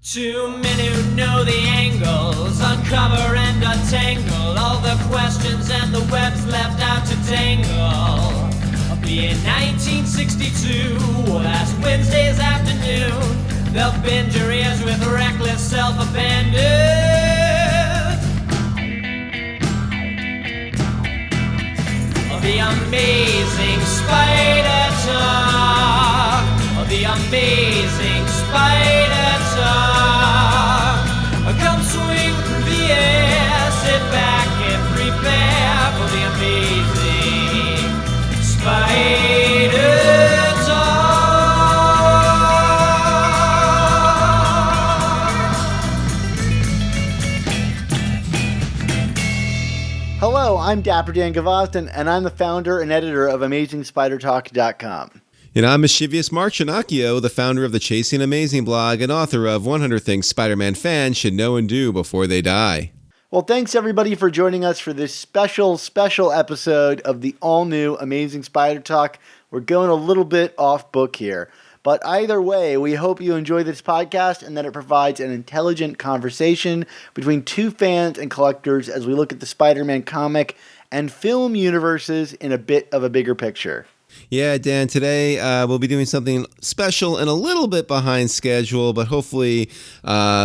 Too many who know the angles, uncover and untangle all the questions and the webs left out to dangle. In 1962, last Wednesday's afternoon, they'll bend your ears with reckless self-abandon. The amazing Spider-Talk, the amazing Spider-Talk. Come swing through the air, sit back and prepare for the amazing Spider-Talk. Hello, I'm Dapper Dan Gavoston, and I'm the founder and editor of AmazingSpiderTalk.com. And I'm Mischievous Mark Shinakio, the founder of the Chasing Amazing blog and author of 100 Things Spider-Man Fans Should Know and Do Before They Die. Well, thanks everybody for joining us for this special episode of the all-new Amazing Spider Talk. We're going a little bit off book here, but either way, we hope you enjoy this podcast and that it provides an intelligent conversation between two fans and collectors as we look at the Spider-Man comic and film universes in a bit of a bigger picture. Yeah, Dan, today we'll be doing something special and a little bit behind schedule, but hopefully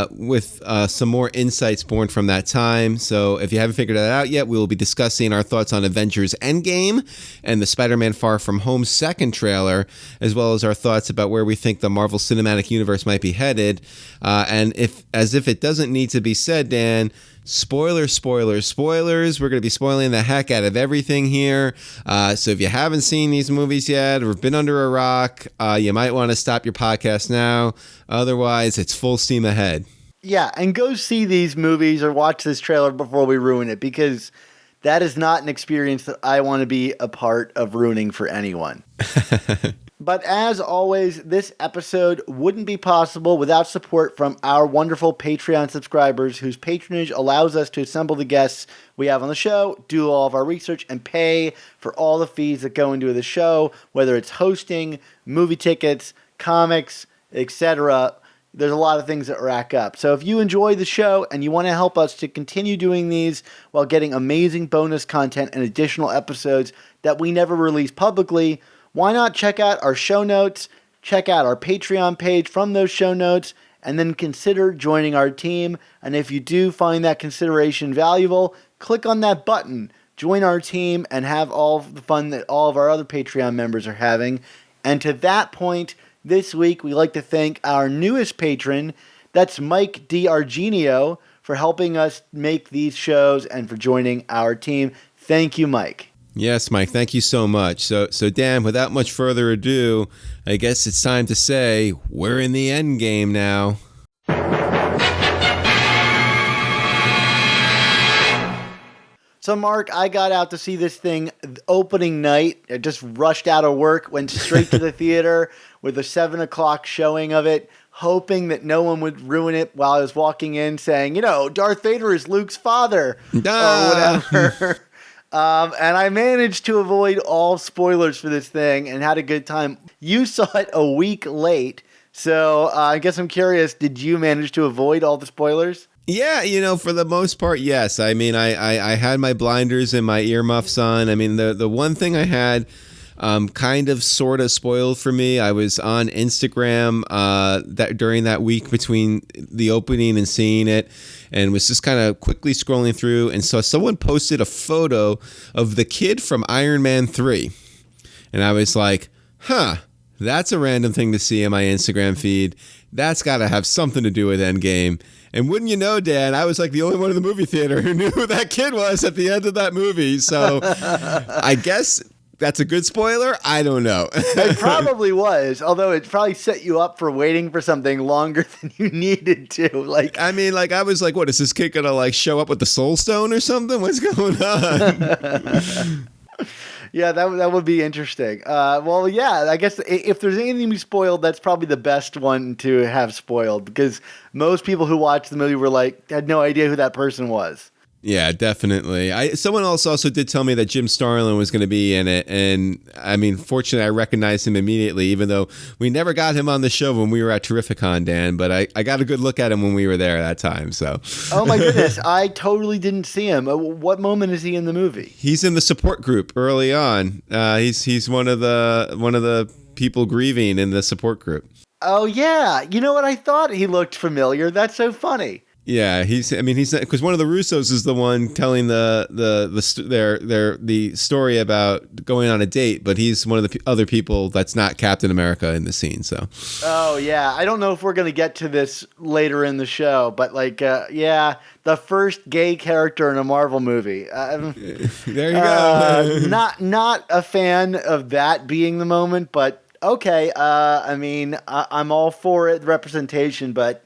with some more insights born from that time. So if you haven't figured that out yet, we will be discussing our thoughts on Avengers Endgame and the Spider-Man Far From Home second trailer, as well as our thoughts about where we think the Marvel Cinematic Universe might be headed. And as if it doesn't need to be said, Dan, spoilers. We're going to be spoiling the heck out of everything here. So if you haven't seen these movies yet or been under a rock, you might want to stop your podcast now. Otherwise, it's full steam ahead. Yeah, and go see these movies or watch this trailer before we ruin it, because that is not an experience that I want to be a part of ruining for anyone. But as always, this episode wouldn't be possible without support from our wonderful Patreon subscribers whose patronage allows us to assemble the guests we have on the show, do all of our research, and pay for all the fees that go into the show, whether it's hosting, movie tickets, comics, etc. There's a lot of things that rack up. So if you enjoy the show and you want to help us to continue doing these while getting amazing bonus content and additional episodes that we never release publicly, why not check out our show notes, check out our Patreon page from those show notes, and then consider joining our team. And if you do find that consideration valuable, click on that button, join our team, and have all the fun that all of our other Patreon members are having. And to that point, this week we'd like to thank our newest patron, that's Mike DiArgenio, for helping us make these shows and for joining our team. Thank you, Mike. Yes, Mike, thank you so much. So Dan, without much further ado, I guess it's time to say we're in the end game now. So, Mark, I got out to see this thing opening night. I just rushed out of work, went straight to the theater with a 7 o'clock showing of it, hoping that no one would ruin it while I was walking in saying, Darth Vader is Luke's father or whatever. And I managed to avoid all spoilers for this thing and had a good time. You saw it a week late, so I guess I'm curious, did you manage to avoid all the spoilers? Yeah, for the most part, yes. I mean, I had my blinders and my earmuffs on. I mean, the one thing I had kind of sort of spoiled for me, I was on Instagram that during that week between the opening and seeing it, and was just kind of quickly scrolling through and saw someone posted a photo of the kid from Iron Man 3. And I was like, that's a random thing to see in my Instagram feed. That's got to have something to do with Endgame. And wouldn't you know, Dan, I was like the only one in the movie theater who knew who that kid was at the end of that movie. So I guess that's a good spoiler? I don't know. It probably was, although it probably set you up for waiting for something longer than you needed to. I was like, what, is this kid gonna show up with the Soul Stone or something? What's going on? Yeah, that would be interesting. Well, yeah, I guess if there's anything to be spoiled, that's probably the best one to have spoiled, because most people who watched the movie were had no idea who that person was. Yeah, definitely. Someone else also did tell me that Jim Starlin was going to be in it, and I mean, fortunately, I recognized him immediately, even though we never got him on the show when we were at Terrificon, Dan. But I got a good look at him when we were there that time. So, oh my goodness, I totally didn't see him. What moment is he in the movie? he's in the support group early on. He's one of the people grieving in the support group. Oh yeah, you know what? I thought he looked familiar. That's so funny. Yeah, he's because one of the Russos is the one telling the story about going on a date, but he's one of the other people that's not Captain America in the scene. So, oh yeah, I don't know if we're gonna get to this later in the show, but yeah, the first gay character in a Marvel movie. there you go. Not a fan of that being the moment, but okay. I mean, I'm all for it, representation, but.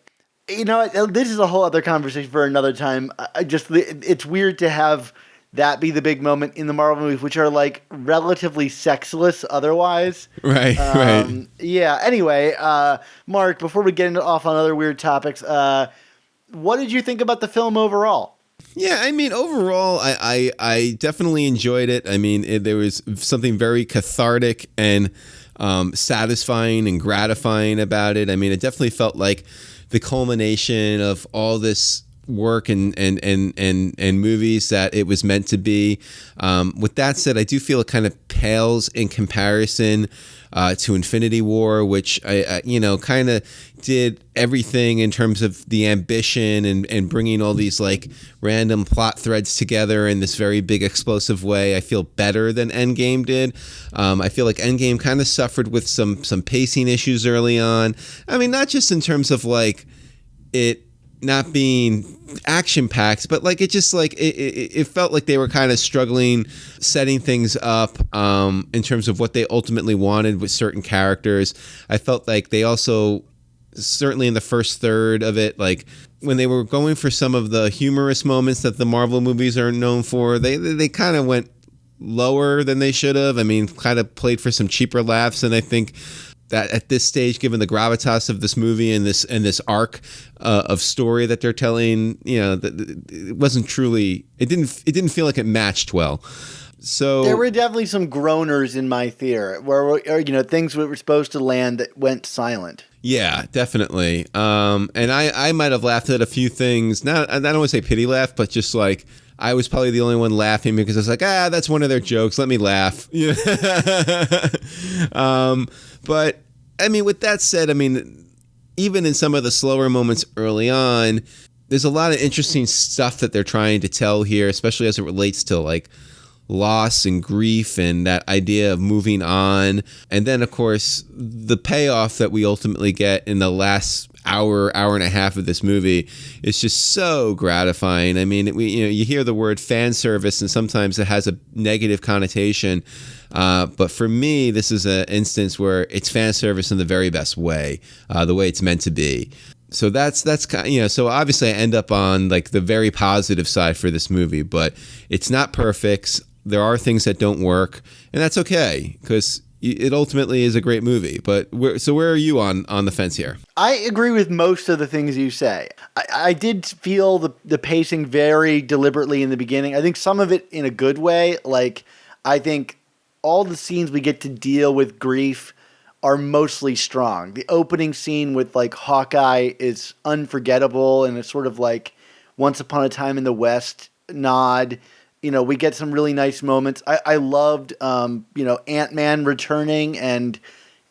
You know, this is a whole other conversation for another time. It's weird to have that be the big moment in the Marvel movies, which are like relatively sexless otherwise. Right, right. Yeah. Anyway, Mark, before we get off on other weird topics, what did you think about the film overall? Yeah, I mean, overall, I definitely enjoyed it. I mean, there was something very cathartic and satisfying and gratifying about it. I mean, it definitely felt like the culmination of all this work and movies that it was meant to be. With that said, I do feel it kind of pales in comparison to Infinity War, which I kind of did everything in terms of the ambition and bringing all these like random plot threads together in this very big explosive way. I feel better than Endgame did. I feel like Endgame kind of suffered with some pacing issues early on. I mean, not just in terms of like it not being action packed, but like it felt like they were kind of struggling setting things up in terms of what they ultimately wanted with certain characters. I felt like they also, certainly in the first third of it, like when they were going for some of the humorous moments that the Marvel movies are known for, they kind of went lower than they should have. I mean, kind of played for some cheaper laughs, and I think that at this stage, given the gravitas of this movie and this arc of story that they're telling, it wasn't truly. It didn't feel like it matched well. So there were definitely some groaners in my theater where things that were supposed to land that went silent. Yeah, definitely. And I might have laughed at a few things. I don't want to say pity laugh, but just like I was probably the only one laughing because I was like, that's one of their jokes. Let me laugh. But I mean, with that said, I mean, even in some of the slower moments early on, there's a lot of interesting stuff that they're trying to tell here, especially as it relates to like loss and grief and that idea of moving on. And then, of course, the payoff that we ultimately get in the last hour and a half of this movie is just so gratifying. I mean, you hear the word fan service, and sometimes it has a negative connotation. But for me, this is an instance where it's fan service in the very best way, the way it's meant to be. So that's kind of, so obviously I end up on like the very positive side for this movie, but it's not perfect. There are things that don't work, and that's okay because it ultimately is a great movie. But where are you on the fence here? I agree with most of the things you say. I did feel the pacing very deliberately in the beginning. I think some of it in a good way. Like, I think all the scenes we get to deal with grief are mostly strong. The opening scene with like Hawkeye is unforgettable, and it's sort of like Once Upon a Time in the West nod. We get some really nice moments. I loved, Ant-Man returning and,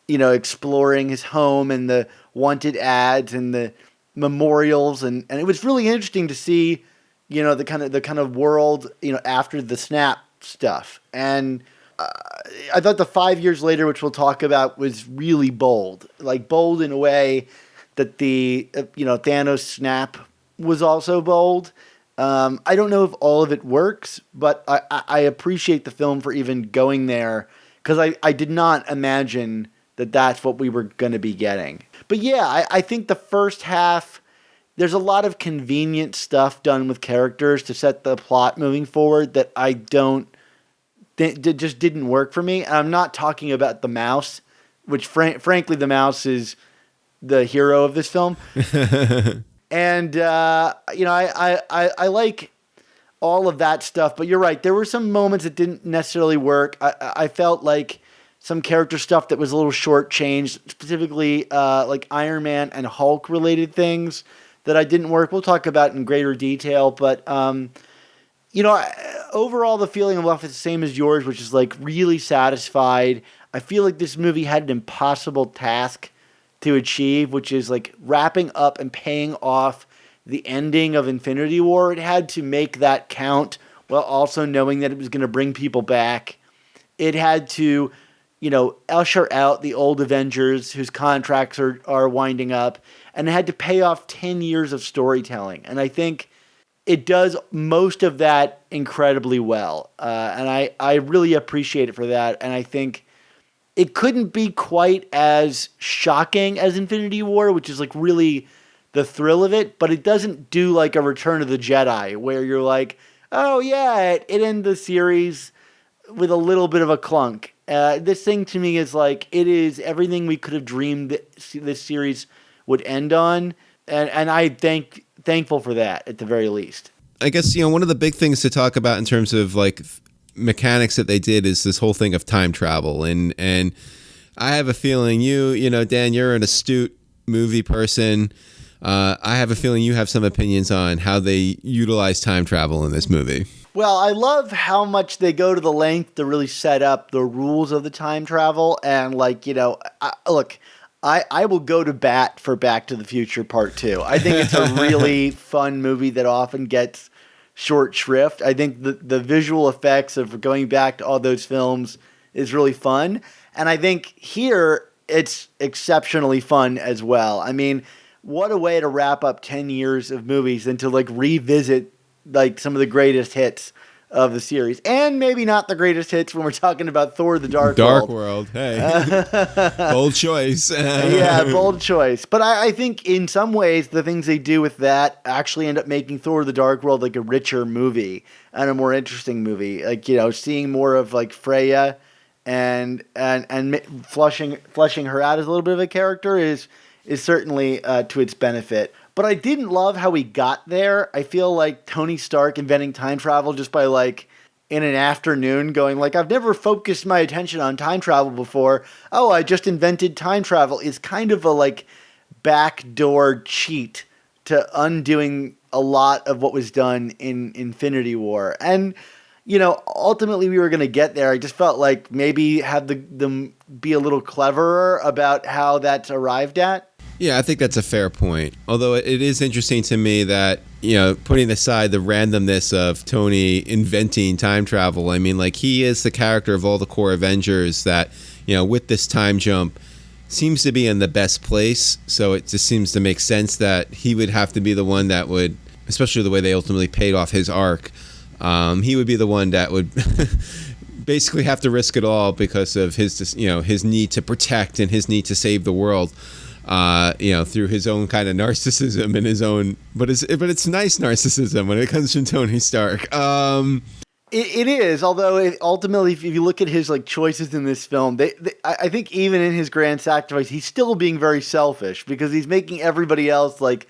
exploring his home and the wanted ads and the memorials. And it was really interesting to see, the kind of world, after the Snap stuff. And I thought the 5 years later, which we'll talk about, was really bold. Like bold in a way that the, Thanos Snap was also bold. I don't know if all of it works, but I appreciate the film for even going there because I did not imagine that that's what we were going to be getting. But yeah, I think the first half, there's a lot of convenient stuff done with characters to set the plot moving forward that I don't, just didn't work for me. And I'm not talking about the mouse, which frankly, the mouse is the hero of this film. And I all of that stuff. But you're right. There were some moments that didn't necessarily work. I felt like some character stuff that was a little shortchanged, specifically like Iron Man and Hulk related things that I didn't work. We'll talk about in greater detail. But, overall, the feeling I'm left is the same as yours, which is like really satisfied. I feel like this movie had an impossible task to achieve, which is like wrapping up and paying off the ending of Infinity War. It had to make that count while also knowing that it was going to bring people back. It had to, usher out the old Avengers whose contracts are winding up, and it had to pay off 10 years of storytelling. And I think it does most of that incredibly well. And I really appreciate it for that. And I think it couldn't be quite as shocking as Infinity War, which is like really the thrill of it, but it doesn't do like a Return of the Jedi where you're like, oh yeah, it ended the series with a little bit of a clunk. This thing to me is like, it is everything we could have dreamed that this series would end on. And I'm thankful for that at the very least. I guess, one of the big things to talk about in terms of like mechanics that they did is this whole thing of time travel. And I have a feeling Dan, you're an astute movie person. I have a feeling you have some opinions on how they utilize time travel in this movie. Well, I love how much they go to the length to really set up the rules of the time travel. And I will go to bat for Back to the Future Part 2. I think it's a really fun movie that often gets short shrift. I think the visual effects of going back to all those films is really fun. And I think here it's exceptionally fun as well. I mean, what a way to wrap up 10 years of movies and to like revisit like some of the greatest hits of the series, and maybe not the greatest hits when we're talking about Thor: The Dark World. Hey, bold choice. Yeah, bold choice. But I think in some ways the things they do with that actually end up making Thor: The Dark World like a richer movie and a more interesting movie. Like seeing more of like Freya and fleshing her out as a little bit of a character is certainly to its benefit. But I didn't love how we got there. I feel like Tony Stark inventing time travel just by like in an afternoon going like, I've never focused my attention on time travel before. Oh, I just invented time travel is kind of a like backdoor cheat to undoing a lot of what was done in Infinity War. And, ultimately we were going to get there. I just felt like maybe have them be a little cleverer about how that's arrived at. Yeah, I think that's a fair point. Although it is interesting to me that, putting aside the randomness of Tony inventing time travel, I mean, like he is the character of all the core Avengers that, with this time jump seems to be in the best place. So it just seems to make sense that he would have to be the one that would, especially the way they ultimately paid off his arc, he would be the one that would basically have to risk it all because of his need to protect and his need to save the world. Through his own kind of narcissism and his own, but it's nice narcissism when it comes from Tony Stark. It is, although ultimately, if you look at his like choices in this film, I think even in his grand sacrifice, he's still being very selfish because he's making everybody else like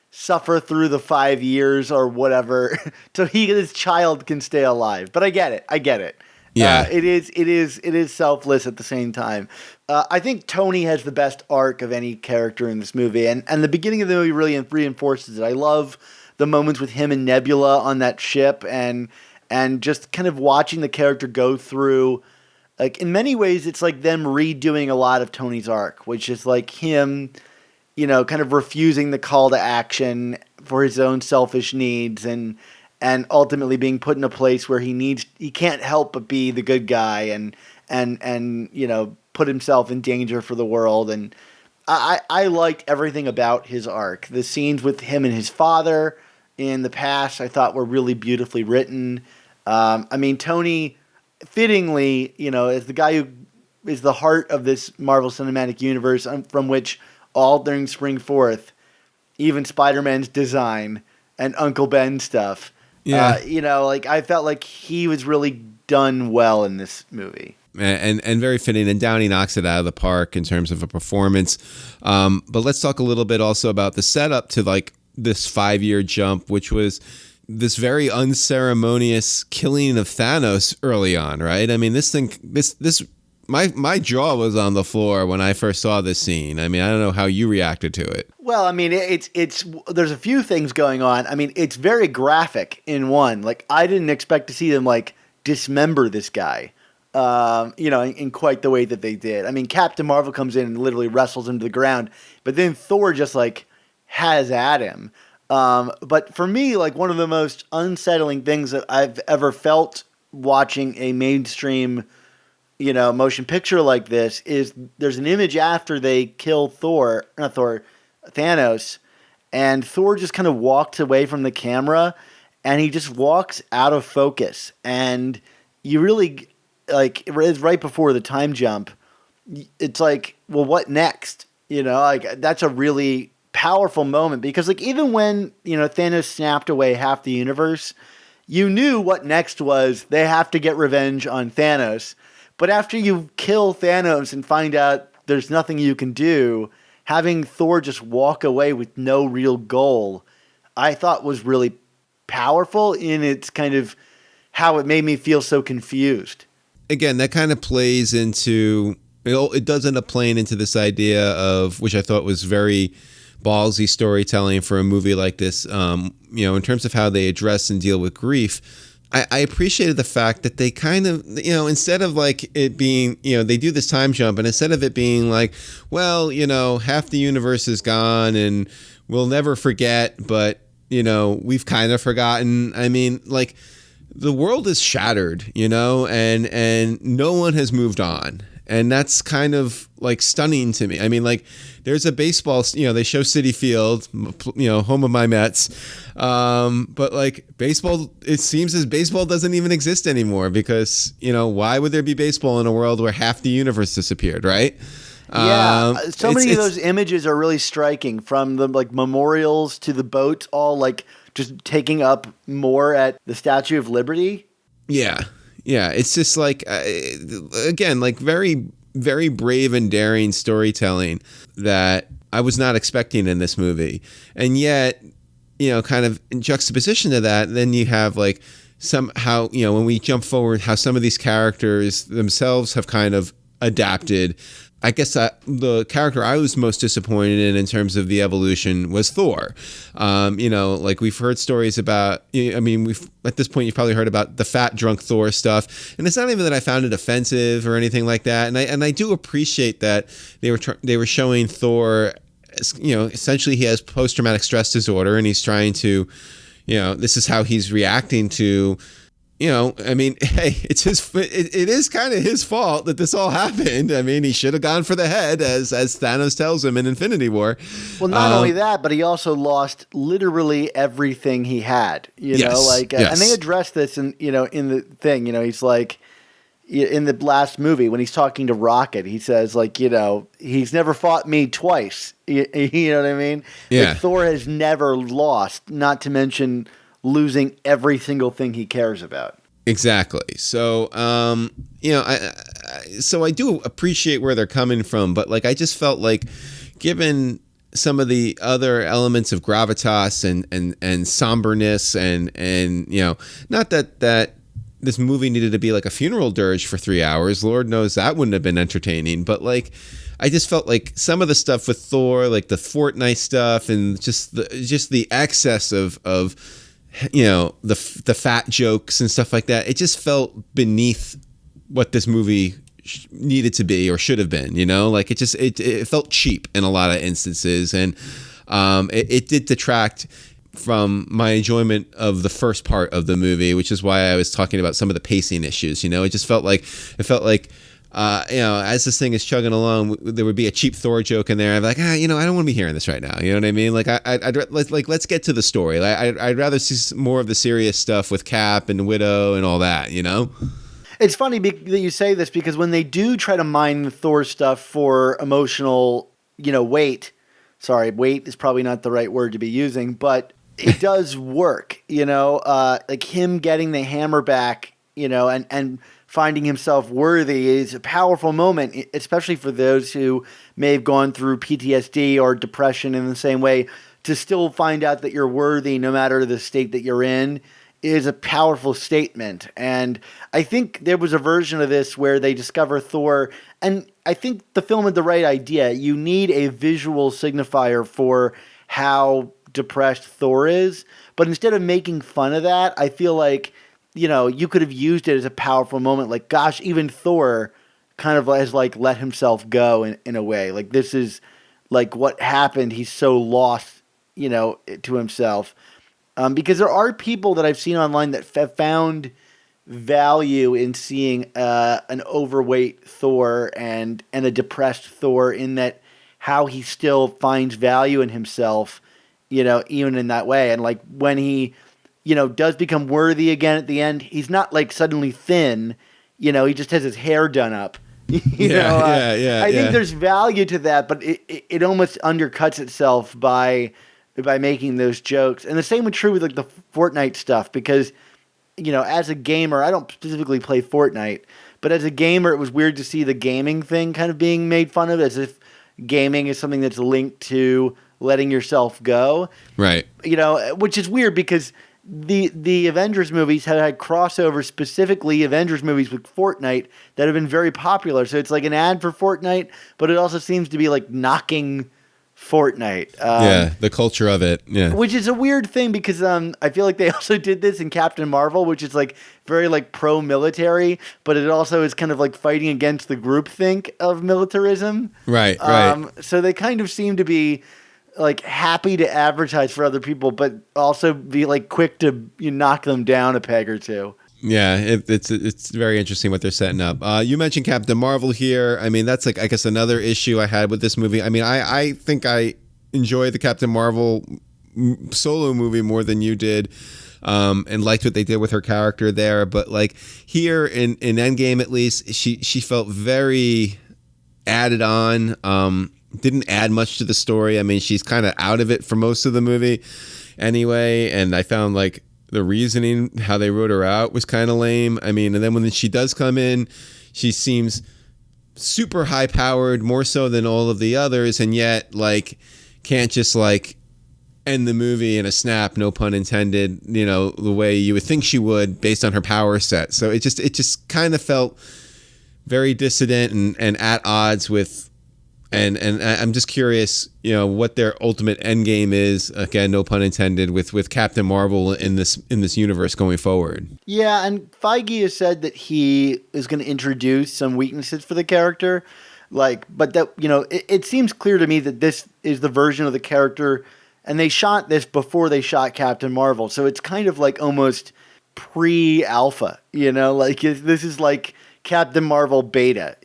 suffer through the 5 years or whatever, so his child can stay alive. But I get it. Yeah, it is selfless at the same time. I think Tony has the best arc of any character in this movie, and the beginning of the movie really reinforces it. I love the moments with him and Nebula on that ship, and just kind of watching the character go through. Like in many ways, it's like them redoing a lot of Tony's arc, which is like him, kind of refusing the call to action for his own selfish needs, and ultimately being put in a place where he can't help but be the good guy and put himself in danger for the world. And I liked everything about his arc. The scenes with him and his father in the past I thought were really beautifully written. Tony, fittingly, as the guy who is the heart of this Marvel Cinematic Universe from which all things spring forth, even Spider-Man's design and Uncle Ben stuff. Yeah. I felt like he was really done well in this movie. And very fitting, and Downey knocks it out of the park in terms of a performance. But let's talk a little bit also about the setup to like this 5-year jump, which was this very unceremonious killing of Thanos early on, right? I mean, my jaw was on the floor when I first saw this scene. I mean, I don't know how you reacted to it. Well, I mean, it's there's a few things going on. I mean, it's very graphic in one. Like, I didn't expect to see them like dismember this guy, in quite the way that they did. I mean, Captain Marvel comes in and literally wrestles him to the ground, but then Thor just like has at him. But for me, like, one of the most unsettling things that I've ever felt watching a mainstream, motion picture like this is there's an image after they kill Thanos, and Thor just kind of walks away from the camera, and he just walks out of focus. And you really, like, it's right before the time jump. It's like, well, what next? Like, that's a really powerful moment, because like, even when Thanos snapped away half the universe, you knew what next was. They have to get revenge on Thanos. But after you kill Thanos and find out there's nothing you can do, having Thor just walk away with no real goal, I thought was really powerful in its kind of how it made me feel so confused. Again, that kind of plays into, it does end up playing into this idea of, which I thought was very ballsy storytelling for a movie like this, in terms of how they address and deal with grief. I appreciated the fact that they kind of, instead of like it being, they do this time jump, and instead of it being like, well, half the universe is gone and we'll never forget, but, we've kind of forgotten. I mean, like, the world is shattered, and no one has moved on. And that's kind of like stunning to me. I mean, like, there's a baseball, they show Citi Field, home of my Mets. But like, baseball, it seems as baseball doesn't even exist anymore, because, why would there be baseball in a world where half the universe disappeared, right? Yeah, so many of those images are really striking, from the like memorials to the boats, all like just taking up more at the Statue of Liberty. Yeah. Yeah, it's just like, again, like very, very brave and daring storytelling that I was not expecting in this movie. And yet, kind of in juxtaposition to that, then you have like somehow, when we jump forward, how some of these characters themselves have kind of adapted. I guess the character I was most disappointed in terms of the evolution was Thor. Like, we've heard stories about, at this point, you've probably heard about the fat drunk Thor stuff. And it's not even that I found it offensive or anything like that. And I do appreciate that they were showing Thor, essentially he has post-traumatic stress disorder, and he's trying to, this is how he's reacting to, hey, it is kind of his fault that this all happened. I mean, he should have gone for the head, as Thanos tells him in Infinity War. Well, not only that, but he also lost literally everything he had, and they address this in the thing, he's like, in the last movie, when he's talking to Rocket, he says, like, he's never fought me twice. You know what I mean? Yeah. Like, Thor has never lost, not to mention losing every single thing he cares about. Exactly. So, I do appreciate where they're coming from, but like, I just felt like, given some of the other elements of gravitas and somberness and not that this movie needed to be like a funeral dirge for 3 hours. Lord knows that wouldn't have been entertaining, but like, I just felt like some of the stuff with Thor, like the Fortnite stuff, and just the excess of the fat jokes and stuff like that, it just felt beneath what this movie needed to be or should have been, like it felt cheap in a lot of instances. And it did detract from my enjoyment of the first part of the movie, which is why I was talking about some of the pacing issues. It just felt like, as this thing is chugging along, there would be a cheap Thor joke in there. I'm like, I don't want to be hearing this right now. You know what I mean? Like, let's get to the story. I'd rather see more of the serious stuff with Cap and Widow and all that. It's funny that you say this, because when they do try to mine the Thor stuff for emotional, weight. Sorry, weight is probably not the right word to be using, but it does work. Like him getting the hammer back. And finding himself worthy is a powerful moment, especially for those who may have gone through PTSD or depression in the same way to still find out that you're worthy no matter the state that you're in is a powerful statement. And I think there was a version of this where they discover Thor, and I think the film had the right idea. You need a visual signifier for how depressed Thor is, but instead of making fun of that, I feel like, you could have used it as a powerful moment. Like, gosh, even Thor kind of has like let himself go in a way. Like, this is like what happened. He's so lost, to himself. Because there are people that I've seen online that have found value in seeing an overweight Thor and a depressed Thor, in that how he still finds value in himself, even in that way. And like when he, does become worthy again at the end, he's not like suddenly thin, he just has his hair done up. I think there's value to that, but it almost undercuts itself by making those jokes. And the same was true with like the Fortnite stuff, because, as a gamer, I don't specifically play Fortnite, but as a gamer, it was weird to see the gaming thing kind of being made fun of, as if gaming is something that's linked to letting yourself go. Right. Which is weird because the Avengers movies have had crossovers, specifically Avengers movies with Fortnite, that have been very popular. So it's like an ad for Fortnite, but it also seems to be like knocking Fortnite. The culture of it. Yeah. Which is a weird thing because I feel like they also did this in Captain Marvel, which is like very like pro-military, but it also is kind of like fighting against the groupthink of militarism. Right. So they kind of seem to be like happy to advertise for other people, but also be like quick to knock them down a peg or two. Yeah, it's very interesting what they're setting up. You mentioned Captain Marvel here. I mean, that's like, I guess, another issue I had with this movie. I mean, I think I enjoy the Captain Marvel solo movie more than you did, and liked what they did with her character there. But like here in Endgame, at least, she felt very added on. Didn't add much to the story. I mean, she's kind of out of it for most of the movie anyway. And I found like the reasoning, how they wrote her out, was kind of lame. I mean, and then when she does come in, she seems super high powered, more so than all of the others. And yet like can't just like end the movie in a snap, no pun intended, the way you would think she would based on her power set. So it just kind of felt very dissident and at odds with, and I'm just curious, what their ultimate end game is. Again, no pun intended, with Captain Marvel in this universe going forward. Yeah, and Feige has said that he is going to introduce some weaknesses for the character, but that it seems clear to me that this is the version of the character, and they shot this before they shot Captain Marvel, so it's kind of like almost pre-alpha. Like this is like Captain Marvel beta,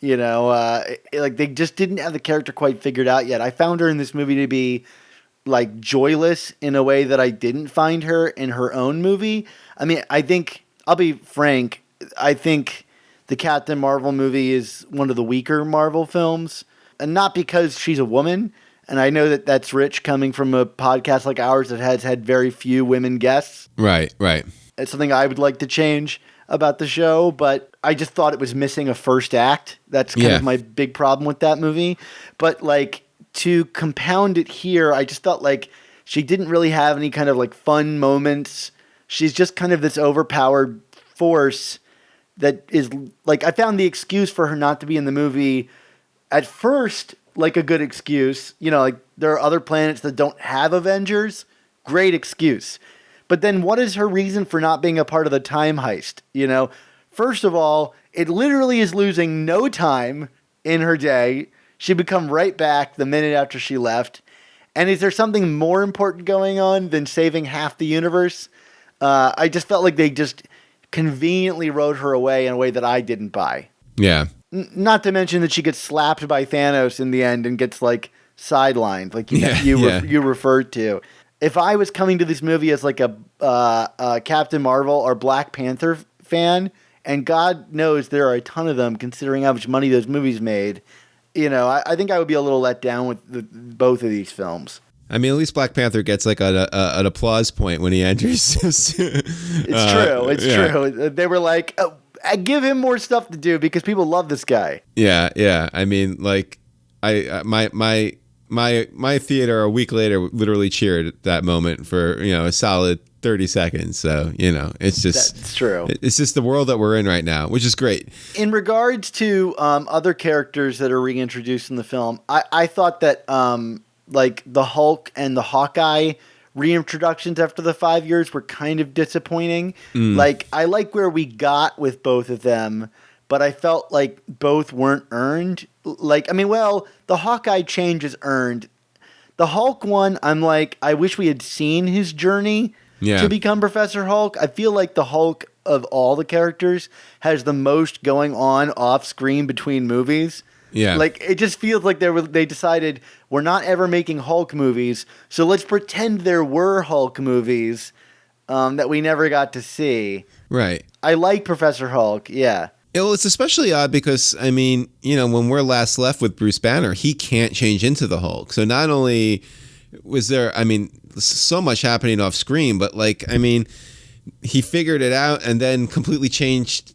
like they just didn't have the character quite figured out yet. I found her in this movie to be like joyless in a way that I didn't find her in her own movie. I mean, I think, I'll be frank, I think the Captain Marvel movie is one of the weaker Marvel films, and not because she's a woman. And I know that that's rich coming from a podcast like ours that has had very few women guests. Right. It's something I would like to change about the show, but I just thought it was missing a first act. That's kind of my big problem with that movie. But like, to compound it here, I just felt like she didn't really have any kind of like fun moments. She's just kind of this overpowered force that is like, I found the excuse for her not to be in the movie at first like a good excuse. Like there are other planets that don't have Avengers. Great excuse. But then what is her reason for not being a part of the time heist? First of all, it literally is losing no time in her day. She'd become right back the minute after she left. And is there something more important going on than saving half the universe? I just felt like they just conveniently wrote her away in a way that I didn't buy. Yeah. Not to mention that she gets slapped by Thanos in the end and gets like sidelined, like you referred to. If I was coming to this movie as like a Captain Marvel or Black Panther fan, and God knows there are a ton of them considering how much money those movies made, I think I would be a little let down with both of these films. I mean, at least Black Panther gets like an applause point when he enters. It's true. It's true. They were like, give him more stuff to do because people love this guy. Yeah. I mean, like, my my theater a week later literally cheered at that moment for a solid 30 seconds. So it's just That's true. It's just the world that we're in right now, which is great. In regards to other characters that are reintroduced in the film, I thought that like the Hulk and the Hawkeye reintroductions after the 5 years were kind of disappointing. Like, I like where we got with both of them, but I felt like both weren't earned. Like, I mean, well, the Hawkeye change is earned. The Hulk one, I'm like, I wish we had seen his journey to become Professor Hulk. I feel like the Hulk of all the characters has the most going on off screen between movies. Yeah. Like, it just feels like they decided we're not ever making Hulk movies, so let's pretend there were Hulk movies that we never got to see. Right. I like Professor Hulk, yeah. Well, it's especially odd because, I mean, when we're last left with Bruce Banner, he can't change into the Hulk. So not only was there, I mean, so much happening off screen, but like, I mean, he figured it out and then completely changed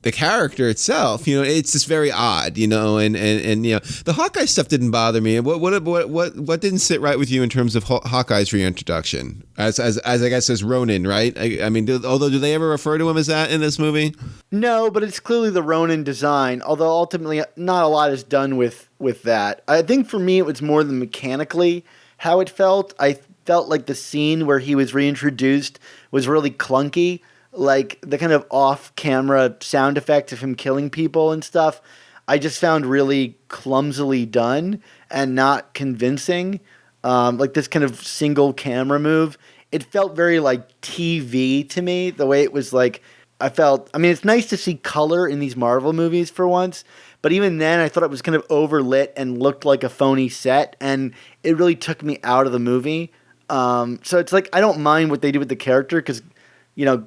the character itself. It's just very odd, and the Hawkeye stuff didn't bother me. What didn't sit right with you in terms of Hawkeye's reintroduction as I guess as Ronin, right? I mean, do they ever refer to him as that in this movie? No, but it's clearly the Ronin design, although ultimately not a lot is done with that. I think for me it was more than mechanically how it felt. I felt like the scene where he was reintroduced was really clunky. Like, the kind of off-camera sound effects of him killing people and stuff, I just found really clumsily done and not convincing. Like, this kind of single camera move. It felt very, like, TV to me, the way it was, like, I mean, it's nice to see color in these Marvel movies for once, but even then I thought it was kind of overlit and looked like a phony set, and it really took me out of the movie. So it's like, I don't mind what they do with the character, because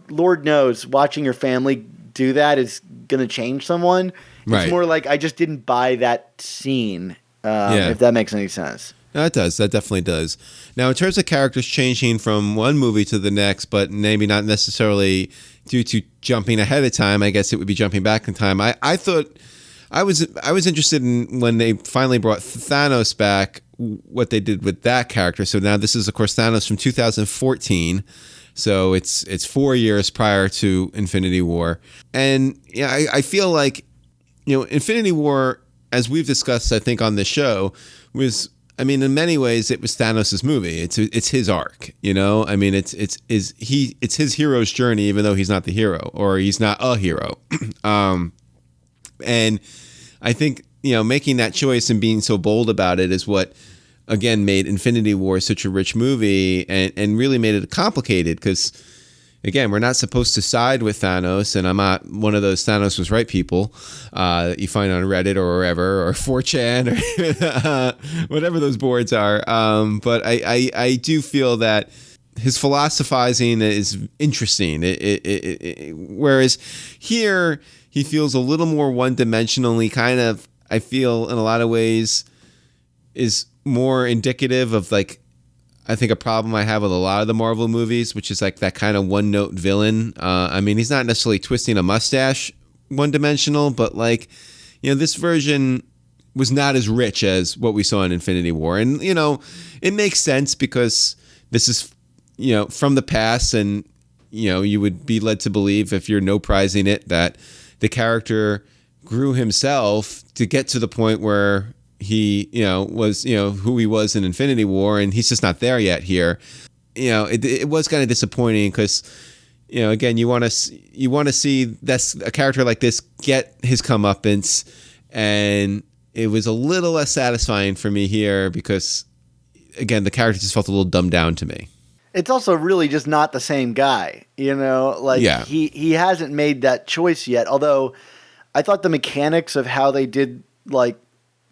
Lord knows, watching your family do that is going to change someone. Right. It's more like I just didn't buy that scene, if that makes any sense. No, it does. That definitely does. Now, in terms of characters changing from one movie to the next, but maybe not necessarily due to jumping ahead of time, I guess it would be jumping back in time. I thought I was interested in when they finally brought Thanos back, what they did with that character. So now this is, of course, Thanos from 2014. So it's 4 years prior to Infinity War. And I feel like, Infinity War, as we've discussed, I think, on the show, was, I mean, in many ways, it was Thanos' movie. It's his arc, I mean, it's his hero's journey, even though he's not the hero, or he's not a hero. And I think, making that choice and being so bold about it is what, again, made Infinity War such a rich movie and really made it complicated because, again, we're not supposed to side with Thanos, and I'm not one of those Thanos was right people that you find on Reddit or wherever, or 4chan, or whatever those boards are. But I do feel that his philosophizing is interesting. Whereas here, he feels a little more one-dimensionally, kind of, I feel, in a lot of ways, is more indicative of, like, I think a problem I have with a lot of the Marvel movies, which is like that kind of one-note villain. I mean, he's not necessarily twisting a mustache one-dimensional, but like, this version was not as rich as what we saw in Infinity War. And, it makes sense because this is, from the past, and, you would be led to believe, if you're no-prizing it, that the character grew himself to get to the point where he, was, who he was in Infinity War, and he's just not there yet here. It was kind of disappointing because, again, you want to see that's a character like this get his comeuppance, and it was a little less satisfying for me here because, again, the character just felt a little dumbed down to me. It's also really just not the same guy, like he hasn't made that choice yet. Although I thought the mechanics of how they did, like,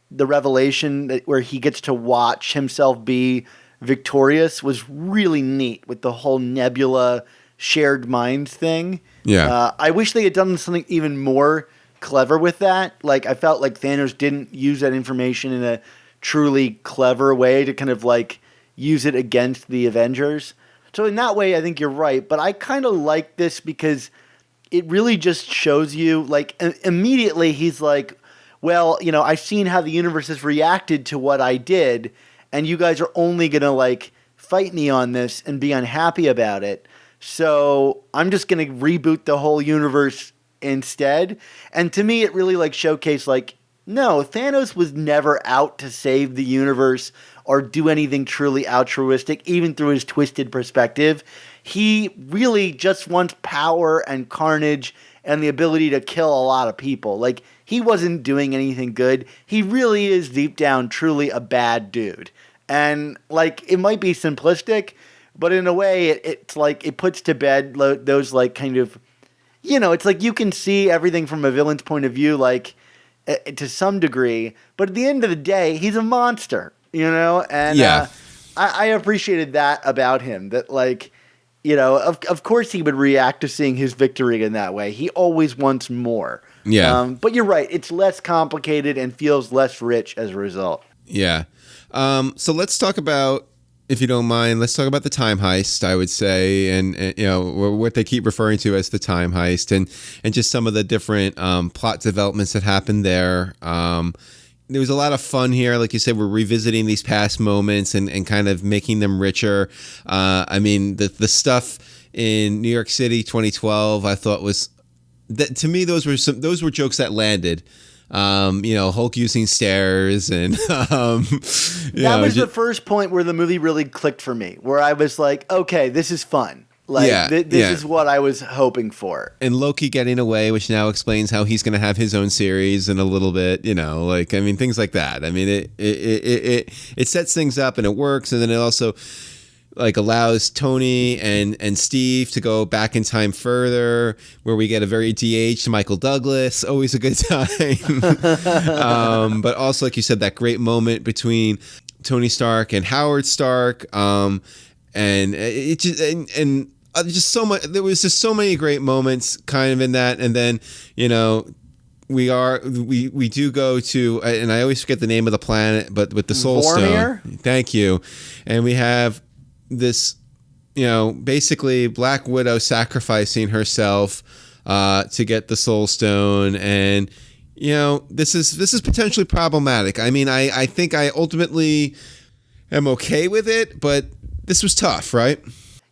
the revelation where he gets to watch himself be victorious was really neat with the whole Nebula shared mind thing. Yeah. I wish they had done something even more clever with that. Like, I felt like Thanos didn't use that information in a truly clever way to kind of, like, use it against the Avengers. So in that way, I think you're right. But I kind of like this because it really just shows you, like, immediately he's like, well, I've seen how the universe has reacted to what I did, and you guys are only going to like fight me on this and be unhappy about it. So I'm just going to reboot the whole universe instead. And to me, it really like showcased like, no, Thanos was never out to save the universe or do anything truly altruistic, even through his twisted perspective. He really just wants power and carnage and the ability to kill a lot of people. Like, he wasn't doing anything good. He really is deep down truly a bad dude. And like, it might be simplistic, but in a way it's like it puts to bed those like kind of, it's like you can see everything from a villain's point of view, like to some degree, but at the end of the day, he's a monster, and Yeah. I appreciated that about him, that like, of course he would react to seeing his victory in that way. He always wants more. Yeah. But you're right. It's less complicated and feels less rich as a result. Yeah. So let's talk about, if you don't mind, let's talk about the time heist, I would say, and what they keep referring to as the time heist, and just some of the different plot developments that happened there. There was a lot of fun here. Like you said, we're revisiting these past moments and kind of making them richer. I mean, the stuff in New York City 2012, I thought was, that to me, those were jokes that landed. Hulk using stairs and that was the first point where the movie really clicked for me, where I was like, okay, this is fun. Like, this is what I was hoping for. And Loki getting away, which now explains how he's going to have his own series in a little bit, things like that. I mean, it sets things up and it works. And then it also like allows Tony and Steve to go back in time further, where we get a very DH Michael Douglas, always a good time. But also, like you said, that great moment between Tony Stark and Howard Stark, and it just and just so much. There was just so many great moments kind of in that, and then we do go to, and I always forget the name of the planet, but with the Soul Vormir? Stone. Thank you. And we have this, basically Black Widow sacrificing herself to get the Soul Stone, and this is potentially problematic. I mean, I think I ultimately am okay with it, but this was tough, right?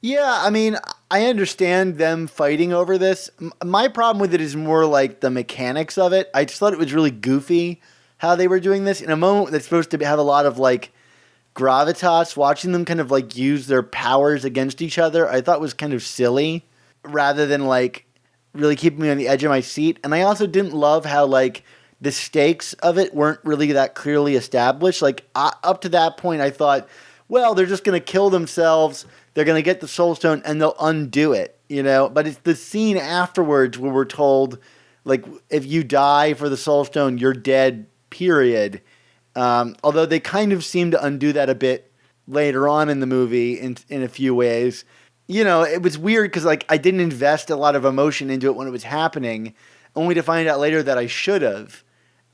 Yeah, I mean, I understand them fighting over this. My problem with it is more like the mechanics of it. I just thought it was really goofy how they were doing this in a moment that's supposed to have a lot of like gravitas. Watching them kind of like use their powers against each other, I thought was kind of silly, rather than like really keeping me on the edge of my seat. And I also didn't love how like the stakes of it weren't really that clearly established. Like up to that point, I thought, well, they're just going to kill themselves. They're going to get the Soul Stone and they'll undo it, But it's the scene afterwards where we're told, like, if you die for the Soul Stone, you're dead, period. Although they kind of seem to undo that a bit later on in the movie in a few ways. It was weird because like I didn't invest a lot of emotion into it when it was happening, only to find out later that I should have.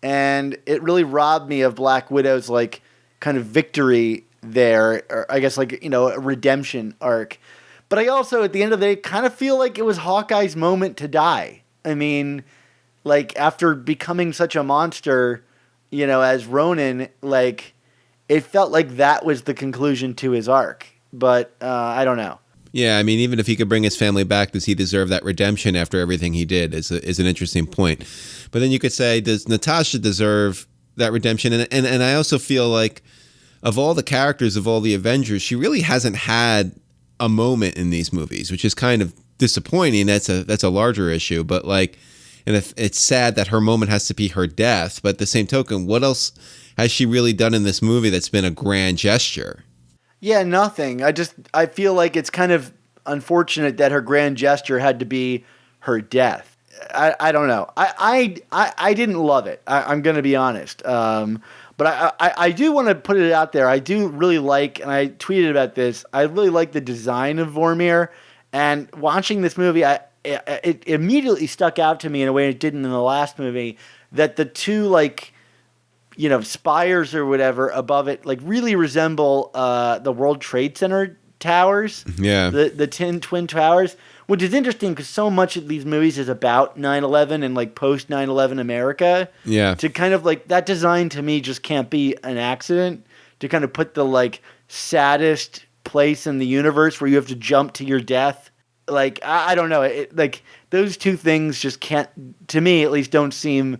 And it really robbed me of Black Widow's like kind of victory there, or I guess like, a redemption arc. But I also, at the end of the day, kind of feel like it was Hawkeye's moment to die. I mean, like after becoming such a monster, as Ronin, like it felt like that was the conclusion to his arc. But I don't know. Yeah, I mean, even if he could bring his family back, does he deserve that redemption after everything he did? Is an interesting point. But then you could say, does Natasha deserve that redemption? And I also feel like of all the characters of all the Avengers, she really hasn't had a moment in these movies, which is kind of disappointing. That's a larger issue. But like, and if it's sad that her moment has to be her death. But at the same token, what else has she really done in this movie that's been a grand gesture? Yeah, nothing. I feel like it's kind of unfortunate that her grand gesture had to be her death. I don't know. I didn't love it. I'm going to be honest. But I do want to put it out there. I do really like, and I tweeted about this, I really like the design of Vormir. And watching this movie, it immediately stuck out to me in a way it didn't in the last movie, that the two like, spires or whatever above it like really resemble the World Trade Center towers. Yeah. The twin towers, which is interesting because so much of these movies is about 9/11 and like post 9/11 America. Yeah. To kind of like that design to me just can't be an accident. To kind of put the like saddest place in the universe where you have to jump to your death. Like I don't know. Like those two things just can't, to me at least, don't seem.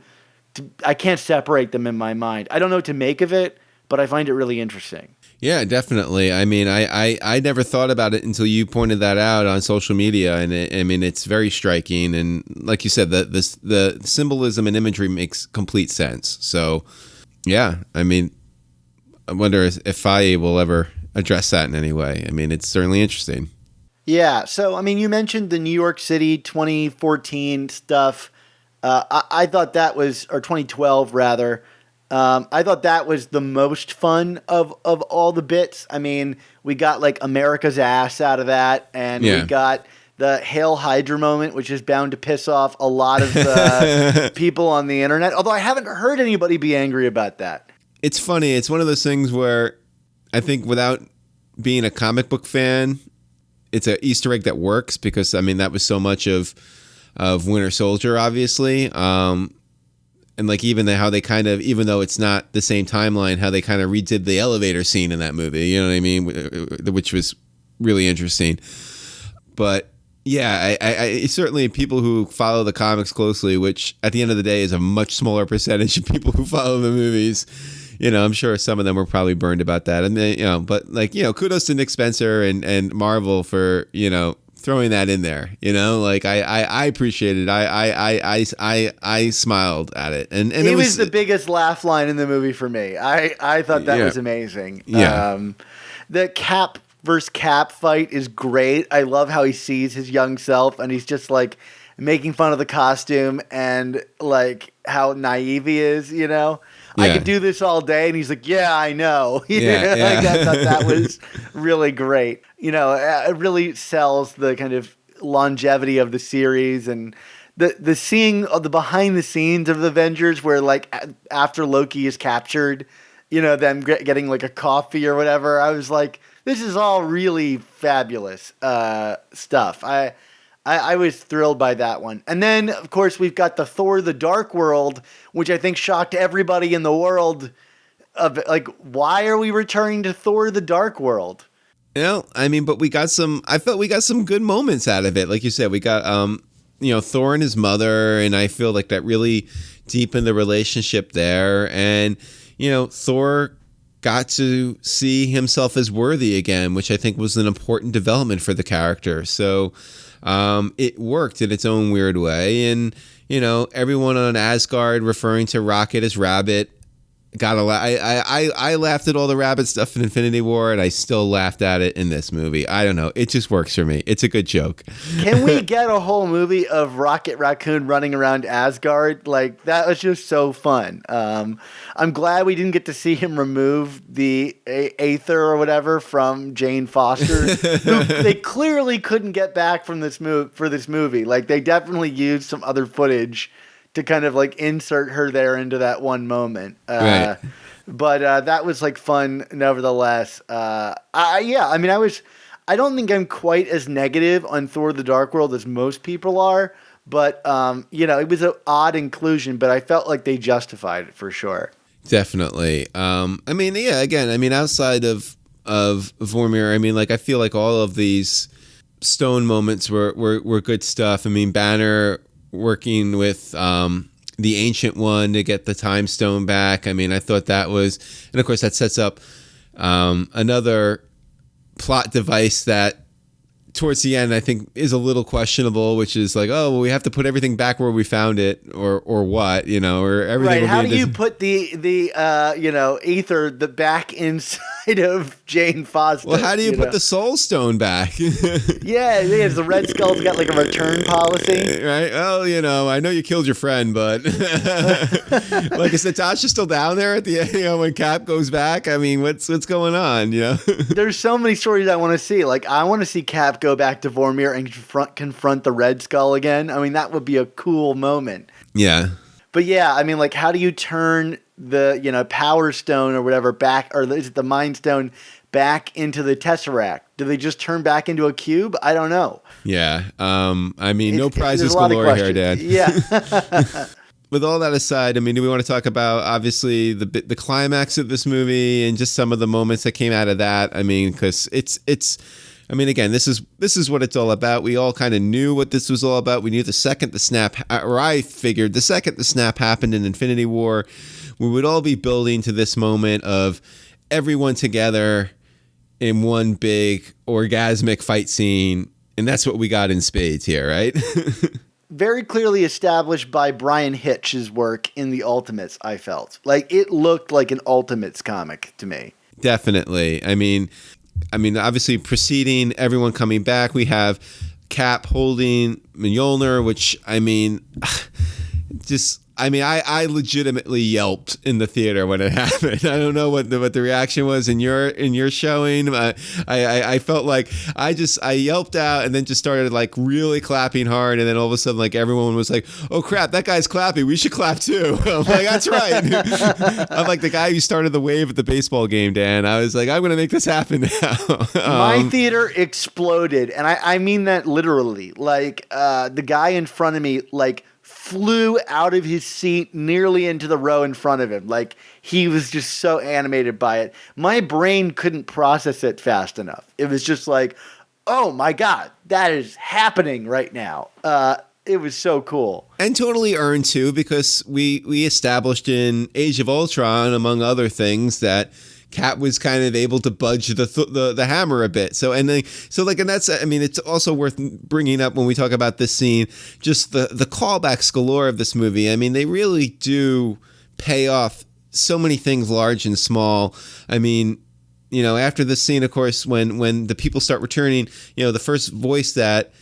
I can't separate them in my mind. I don't know what to make of it, but I find it really interesting. Yeah, definitely. I mean, I never thought about it until you pointed that out on social media, and I mean, it's very striking. And like you said, the symbolism and imagery makes complete sense. So, yeah, I mean, I wonder if Faye will ever address that in any way. I mean, it's certainly interesting. Yeah. So, I mean, you mentioned the New York City 2014 stuff. I thought that was, or 2012 rather. I thought that was the most fun of all the bits. I mean, we got like America's ass out of that, and we got the Hail Hydra moment, which is bound to piss off a lot of people on the internet. Although I haven't heard anybody be angry about that. It's funny. It's one of those things where I think without being a comic book fan, it's an Easter egg that works because, I mean, that was so much of Winter Soldier, obviously. And like even how they kind of, even though it's not the same timeline, how they kind of redid the elevator scene in that movie, you know what I mean? Which was really interesting. But yeah, I certainly people who follow the comics closely, which at the end of the day is a much smaller percentage of people who follow the movies. You know, I'm sure some of them were probably burned about that. And then, you know, but like, you know, kudos to Nick Spencer and Marvel for, you know, throwing that in there, you know, like I appreciate it. I smiled at it, and it was the biggest laugh line in the movie for me. I thought that was amazing. Yeah. The Cap versus Cap fight is great. I love how he sees his young self and he's just like making fun of the costume and like how naive he is, you know. Yeah. I could do this all day, and he's like, "Yeah, I know." Yeah, yeah. Like, I thought that was really great. You know, it really sells the kind of longevity of the series and the seeing of the behind the scenes of the Avengers, where like after Loki is captured, you know, them getting like a coffee or whatever. I was like, this is all really fabulous stuff. I was thrilled by that one. And then, of course, we've got the Thor the Dark World, which I think shocked everybody in the world. Of like, why are we returning to Thor the Dark World? You know, I mean, but I felt we got some good moments out of it. Like you said, we got, you know, Thor and his mother, and I feel like that really deepened the relationship there. And, you know, Thor got to see himself as worthy again, which I think was an important development for the character. So, it worked in its own weird way, and you know, everyone on Asgard referring to Rocket as Rabbit got a laugh. I laughed at all the Rabbit stuff in Infinity War, and I still laughed at it in this movie. I don't know, it just works for me. It's a good joke. Can we get a whole movie of Rocket Raccoon running around Asgard? Like, that was just so fun. I'm glad we didn't get to see him remove the Aether or whatever from Jane Foster, who they clearly couldn't get back from this for this movie. Like, they definitely used some other footage to kind of like insert her there into that one moment. Right. But that was like fun nevertheless. I don't think I'm quite as negative on Thor the Dark World as most people are, but you know, it was an odd inclusion, but I felt like they justified it for sure. Definitely. I mean, yeah, again, I mean, outside of Vormir, I mean, like, I feel like all of these Stone moments were good stuff. I mean, Banner working with the Ancient One to get the Time Stone back. I mean, I thought that was, and of course that sets up another plot device that towards the end I think is a little questionable, which is like, oh, well, we have to put everything back where we found it, or what, you know, or everything. Right? How do you put the you know, ether back inside of Jane Foster? Well, how do you put the Soul Stone back? Yeah, the Red Skull's got like a return policy, right? Oh, you know, I know you killed your friend, but like, is Natasha still down there at the end? You know, when Cap goes back? I mean, what's going on? You know, there's so many stories I want to see. Like, I want to see Cap go back to Vormir and confront the Red Skull again. I mean, that would be a cool moment. Yeah. But yeah, I mean, like, how do you turn the, you know, Power Stone or whatever back, or is it the Mind Stone back into the Tesseract? Do they just turn back into a cube? I don't know. Yeah. I mean, no prizes there's a lot of galore here, questions. Dan. Yeah. With all that aside, I mean, do we want to talk about obviously the climax of this movie and just some of the moments that came out of that? I mean, because I mean, again, this is what it's all about. We all kind of knew what this was all about. We knew the second the snap, or I figured the second the snap happened in Infinity War, we would all be building to this moment of everyone together in one big orgasmic fight scene, and that's what we got in spades here, right? Very clearly established by Brian Hitch's work in the Ultimates, I felt. Like, it looked like an Ultimates comic to me. Definitely. I mean, obviously preceding everyone coming back, we have Cap holding Mjolnir, which, I mean, I legitimately yelped in the theater when it happened. I don't know what the reaction was in your showing. I felt like I yelped out and then just started like really clapping hard, and then all of a sudden like everyone was like, "Oh crap, that guy's clapping. We should clap too." I'm like, "That's right." I'm like the guy who started the wave at the baseball game, Dan. I was like, "I'm gonna make this happen now." My theater exploded, and I mean that literally. Like the guy in front of me, like, flew out of his seat nearly into the row in front of him. Like, he was just so animated by it. My brain couldn't process it fast enough. It was just like, oh my God, that is happening right now. It was so cool. And totally earned too, because we established in Age of Ultron, among other things, that Cap was kind of able to budge the hammer a bit. And that's, I mean, it's also worth bringing up when we talk about this scene, just the callbacks galore of this movie. I mean, they really do pay off so many things, large and small. I mean, you know, after this scene, of course, when the people start returning, you know, the first voice that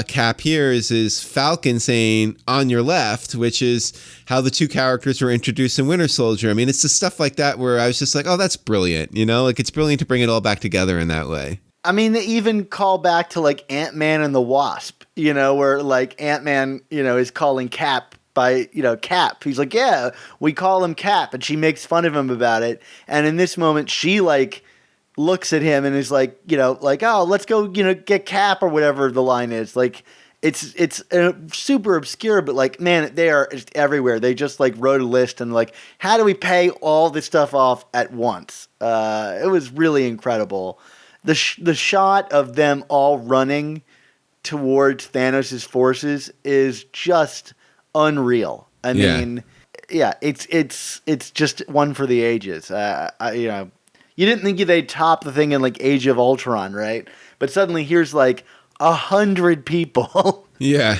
Cap hears is Falcon saying "on your left," which is how the two characters were introduced in Winter Soldier. I mean, it's the stuff like that where I was just like, oh, that's brilliant. You know, like, it's brilliant to bring it all back together in that way. I mean, they even call back to like Ant-Man and the Wasp, you know, where like Ant-Man, you know, is calling Cap by, you know, Cap. He's like, yeah, we call him Cap, and she makes fun of him about it. And in this moment, she like looks at him and is like, you know, like, oh, let's go, you know, get Cap, or whatever the line is. Like, it's super obscure, but like, man, they are just everywhere. They just like wrote a list and like, how do we pay all this stuff off at once? It was really incredible. The shot of them all running towards Thanos' forces is just unreal. I mean, yeah, it's just one for the ages. You know, you didn't think they'd top the thing in like Age of Ultron, right? But suddenly here's like 100 people,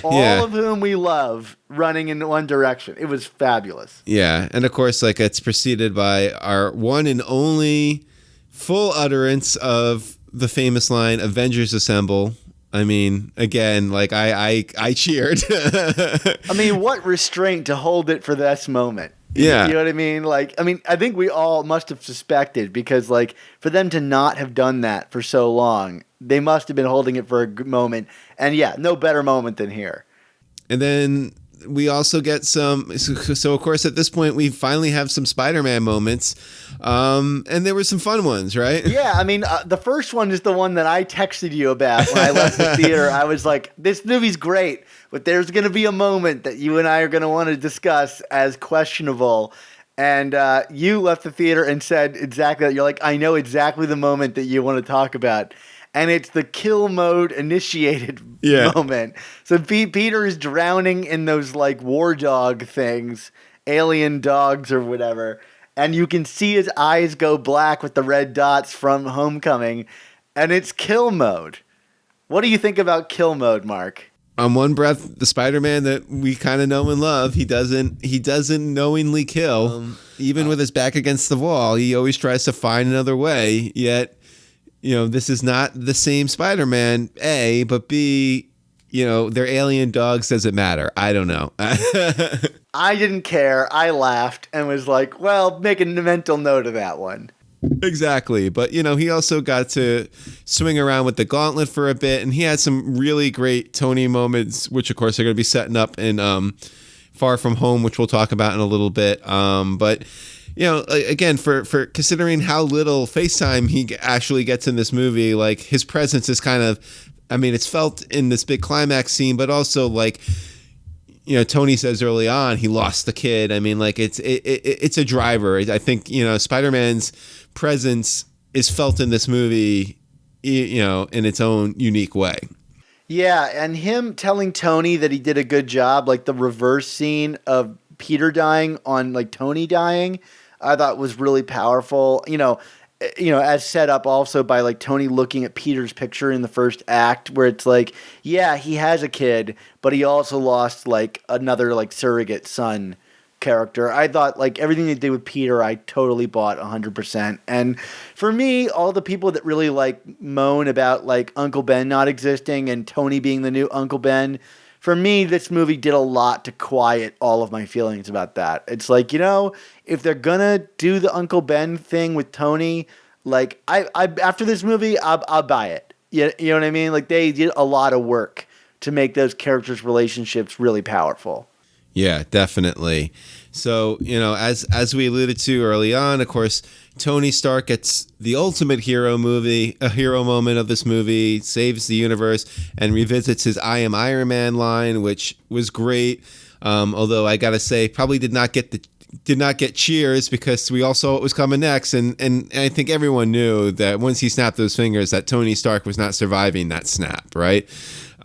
all of whom we love, running in one direction. It was fabulous. Yeah, and of course, like, it's preceded by our one and only full utterance of the famous line, "Avengers assemble." I mean, again, like, I cheered. I mean, what restraint to hold it for this moment. Yeah. You know what I mean? Like, I mean, I think we all must have suspected, because like, for them to not have done that for so long, they must have been holding it for a good moment. And yeah, no better moment than here. And then we also get so of course at this point we finally have some Spider-Man moments, and there were some fun ones, right? Yeah, I mean, the first one is the one that I texted you about when I left the theater. I was like, this movie's great, but there's going to be a moment that you and I are going to want to discuss as questionable. And you left the theater and said exactly that. You're like, I know exactly the moment that you want to talk about. And it's the kill mode initiated moment. So Peter is drowning in those like war dog things, alien dogs or whatever. And you can see his eyes go black with the red dots from Homecoming. And it's kill mode. What do you think about kill mode, Mark? On one breath, the Spider-Man that we kind of know and love, he doesn't knowingly kill. Even with his back against the wall, he always tries to find another way. Yet, you know, this is not the same Spider-Man, A, but B, you know, they're alien dogs. Does it matter? I don't know. I didn't care. I laughed and was like, well, make a mental note of that one. Exactly. But, you know, he also got to swing around with the gauntlet for a bit, and he had some really great Tony moments, which, of course, are going to be setting up in Far From Home, which we'll talk about in a little bit. But, again, for considering how little FaceTime he actually gets in this movie, like his presence is kind of, I mean, it's felt in this big climax scene, but also like, Tony says early on he lost the kid. I mean, like it's a driver. I think Spider-Man's presence is felt in this movie, in its own unique way. Yeah, and him telling Tony that he did a good job, like the reverse scene of Peter dying on like Tony dying, I thought was really powerful. As set up also by like Tony looking at Peter's picture in the first act, where it's like, yeah, he has a kid, but he also lost like another like surrogate son character. I thought like everything they did with Peter, I totally bought 100%. And for me, all the people that really like moan about like Uncle Ben not existing and Tony being the new Uncle Ben, for me, this movie did a lot to quiet all of my feelings about that. It's like, if they're gonna do the Uncle Ben thing with Tony, like I after this movie, I'll buy it. You know what I mean? Like they did a lot of work to make those characters' relationships really powerful. Yeah, definitely. So, as we alluded to early on, of course, Tony Stark gets the ultimate hero moment of this movie, saves the universe, and revisits his "I am Iron Man" line, which was great. Although I gotta say, probably did not get cheers because we all saw what was coming next, and I think everyone knew that once he snapped those fingers, that Tony Stark was not surviving that snap, right?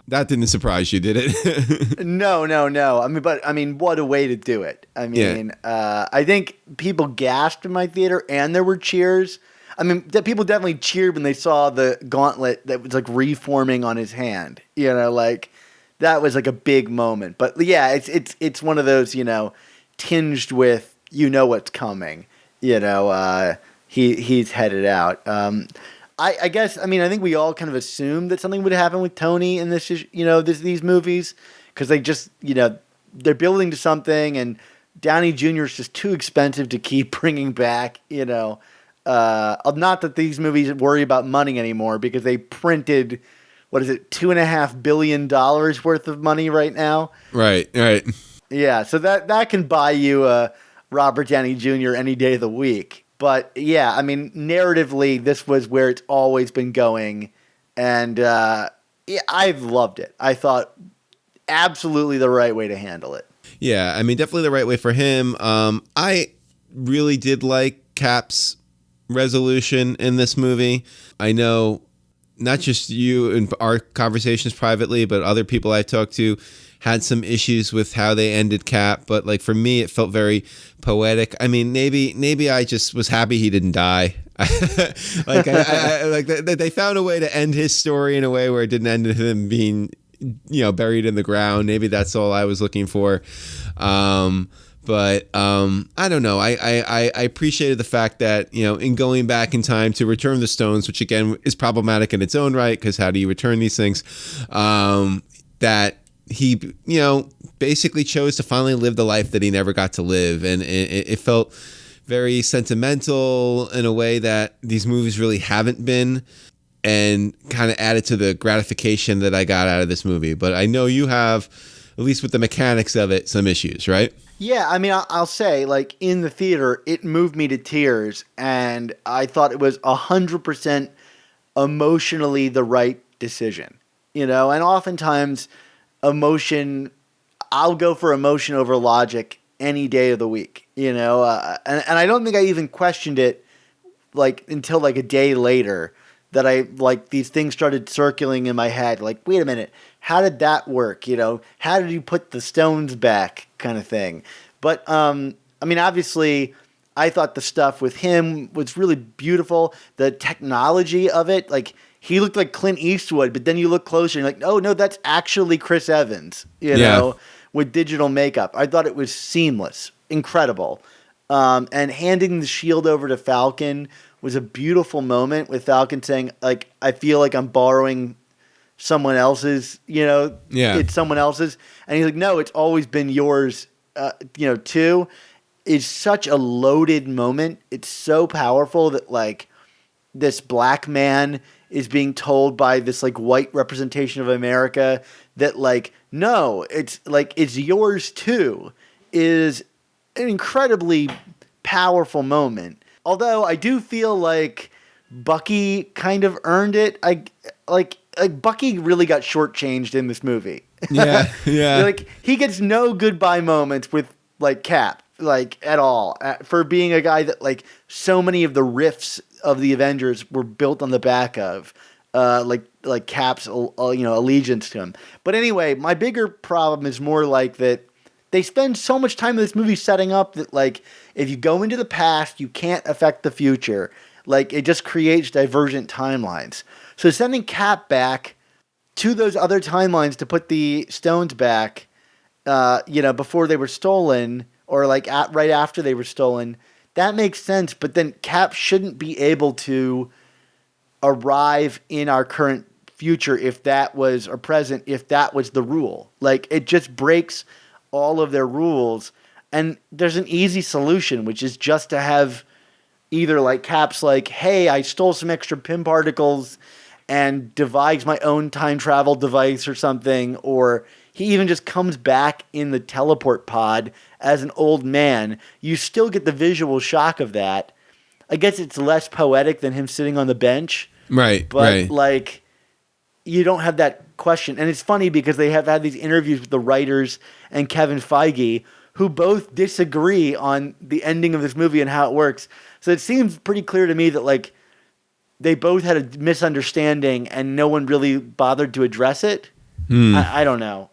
That didn't surprise you, did it? No. I mean, what a way to do it. I mean, I think people gasped in my theater, and there were cheers. I mean, people definitely cheered when they saw the gauntlet that was like reforming on his hand. Like that was like a big moment. But yeah, it's one of those, tinged with what's coming. He's headed out. I guess, I think we all kind of assumed that something would happen with Tony in these movies, because they just, they're building to something, and Downey Jr. is just too expensive to keep bringing back, not that these movies worry about money anymore, because they printed, $2.5 billion worth of money right now? Right. Yeah, so that can buy you Robert Downey Jr. any day of the week. But yeah, narratively, this was where it's always been going, and I've loved it. I thought absolutely the right way to handle it. Yeah, definitely the right way for him. I really did like Cap's resolution in this movie. I know not just you in our conversations privately, but other people I talked to had some issues with how they ended Cap, but like for me, it felt very poetic. Maybe I just was happy he didn't die. Like they found a way to end his story in a way where it didn't end with him being, buried in the ground. Maybe that's all I was looking for. But I don't know. I appreciated the fact that, in going back in time to return the stones, which again is problematic in its own right, because how do you return these things? That he, basically chose to finally live the life that he never got to live. And it felt very sentimental in a way that these movies really haven't been, and kind of added to the gratification that I got out of this movie. But I know you have, at least with the mechanics of it, some issues, right? Yeah, I'll say, like, in the theater, it moved me to tears, and I thought it was 100% emotionally the right decision. And oftentimes emotion, I'll go for emotion over logic any day of the week, and I don't think I even questioned it like until like a day later, that I like these things started circling in my head, like, wait a minute, how did that work? How did you put the stones back, kind of thing. But obviously I thought the stuff with him was really beautiful. The technology of it, like, he looked like Clint Eastwood, but then you look closer and you're like, oh, no, that's actually Chris Evans, with digital makeup. I thought it was seamless, incredible. And handing the shield over to Falcon was a beautiful moment, with Falcon saying, like, I feel like I'm borrowing someone else's, it's someone else's. And he's like, no, it's always been yours, too. It's such a loaded moment. It's so powerful that, like, this black man is being told by this, like, white representation of America that, like, no, it's like, it's yours too, is an incredibly powerful moment. Although I do feel like Bucky kind of earned it. Like Bucky really got shortchanged in this movie. Yeah, yeah. Like he gets no goodbye moments with like Cap, like at all, for being a guy that like so many of the riffs of the Avengers were built on the back of, like Cap's allegiance to him. But anyway, my bigger problem is more like that they spend so much time in this movie setting up that like if you go into the past, you can't affect the future. Like it just creates divergent timelines. So sending Cap back to those other timelines to put the stones back, before they were stolen, or like right after they were stolen, that makes sense. But then Cap shouldn't be able to arrive in our current future if that was, or present if that was the rule. Like it just breaks all of their rules. And there's an easy solution, which is just to have either like Cap's like, hey, I stole some extra Pym particles and devise my own time travel device or something, or he even just comes back in the teleport pod as an old man. You still get the visual shock of that. I guess it's less poetic than him sitting on the bench. Right, but right. like you don't have that question. And it's funny because they have had these interviews with the writers and Kevin Feige, who both disagree on the ending of this movie and how it works. So it seems pretty clear to me that like they both had a misunderstanding and no one really bothered to address it. I don't know.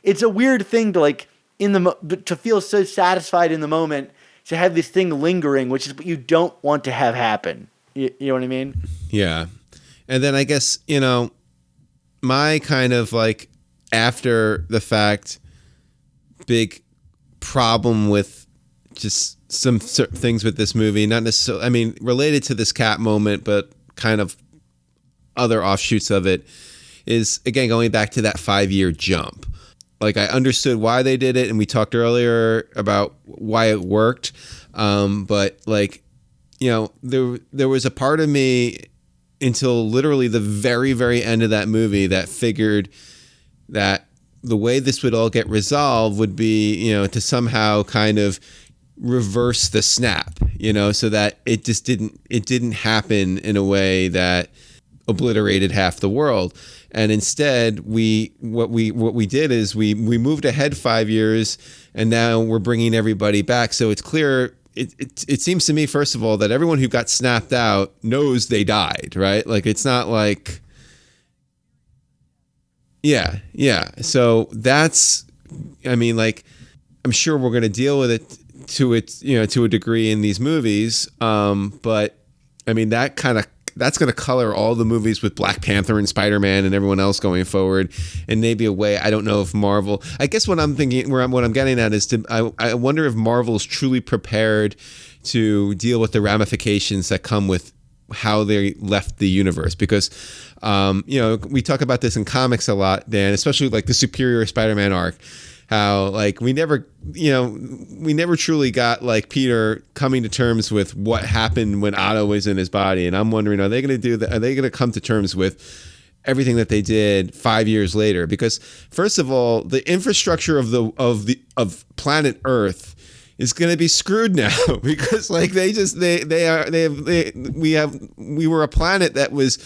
It's a weird thing to like to feel so satisfied in the moment to have this thing lingering, which is what you don't want to have happen. You know what I mean? Yeah. And then I guess, my kind of like after the fact big problem with just some certain things with this movie, not necessarily, I mean, related to this Cap moment, but kind of other offshoots of it, is again going back to that 5-year jump. Like I understood why they did it, and we talked earlier about why it worked, but like there was a part of me until literally the very, very end of that movie that figured that the way this would all get resolved would be, to somehow kind of reverse the snap, so that it just didn't happen in a way that obliterated half the world. And instead what we did is we moved ahead 5 years, and now we're bringing everybody back. So it's clear. It seems to me, first of all, that everyone who got snapped out knows they died, right? Like it's not like, yeah. So that's, I mean, like, I'm sure we're going to deal with it to a degree in these movies. But I mean, that's going to color all the movies with Black Panther and Spider-Man and everyone else going forward. And maybe a way, I don't know if Marvel, I guess what I'm thinking, what I'm getting at is I wonder if Marvel is truly prepared to deal with the ramifications that come with how they left the universe. Because, we talk about this in comics a lot, Dan, especially like the Superior Spider-Man arc. How like we never truly got like Peter coming to terms with what happened when Otto was in his body, and I'm wondering, are they going to do that? Are they going to come to terms with everything that they did 5 years later? Because first of all, the infrastructure of planet Earth is going to be screwed now because like we were a planet that was,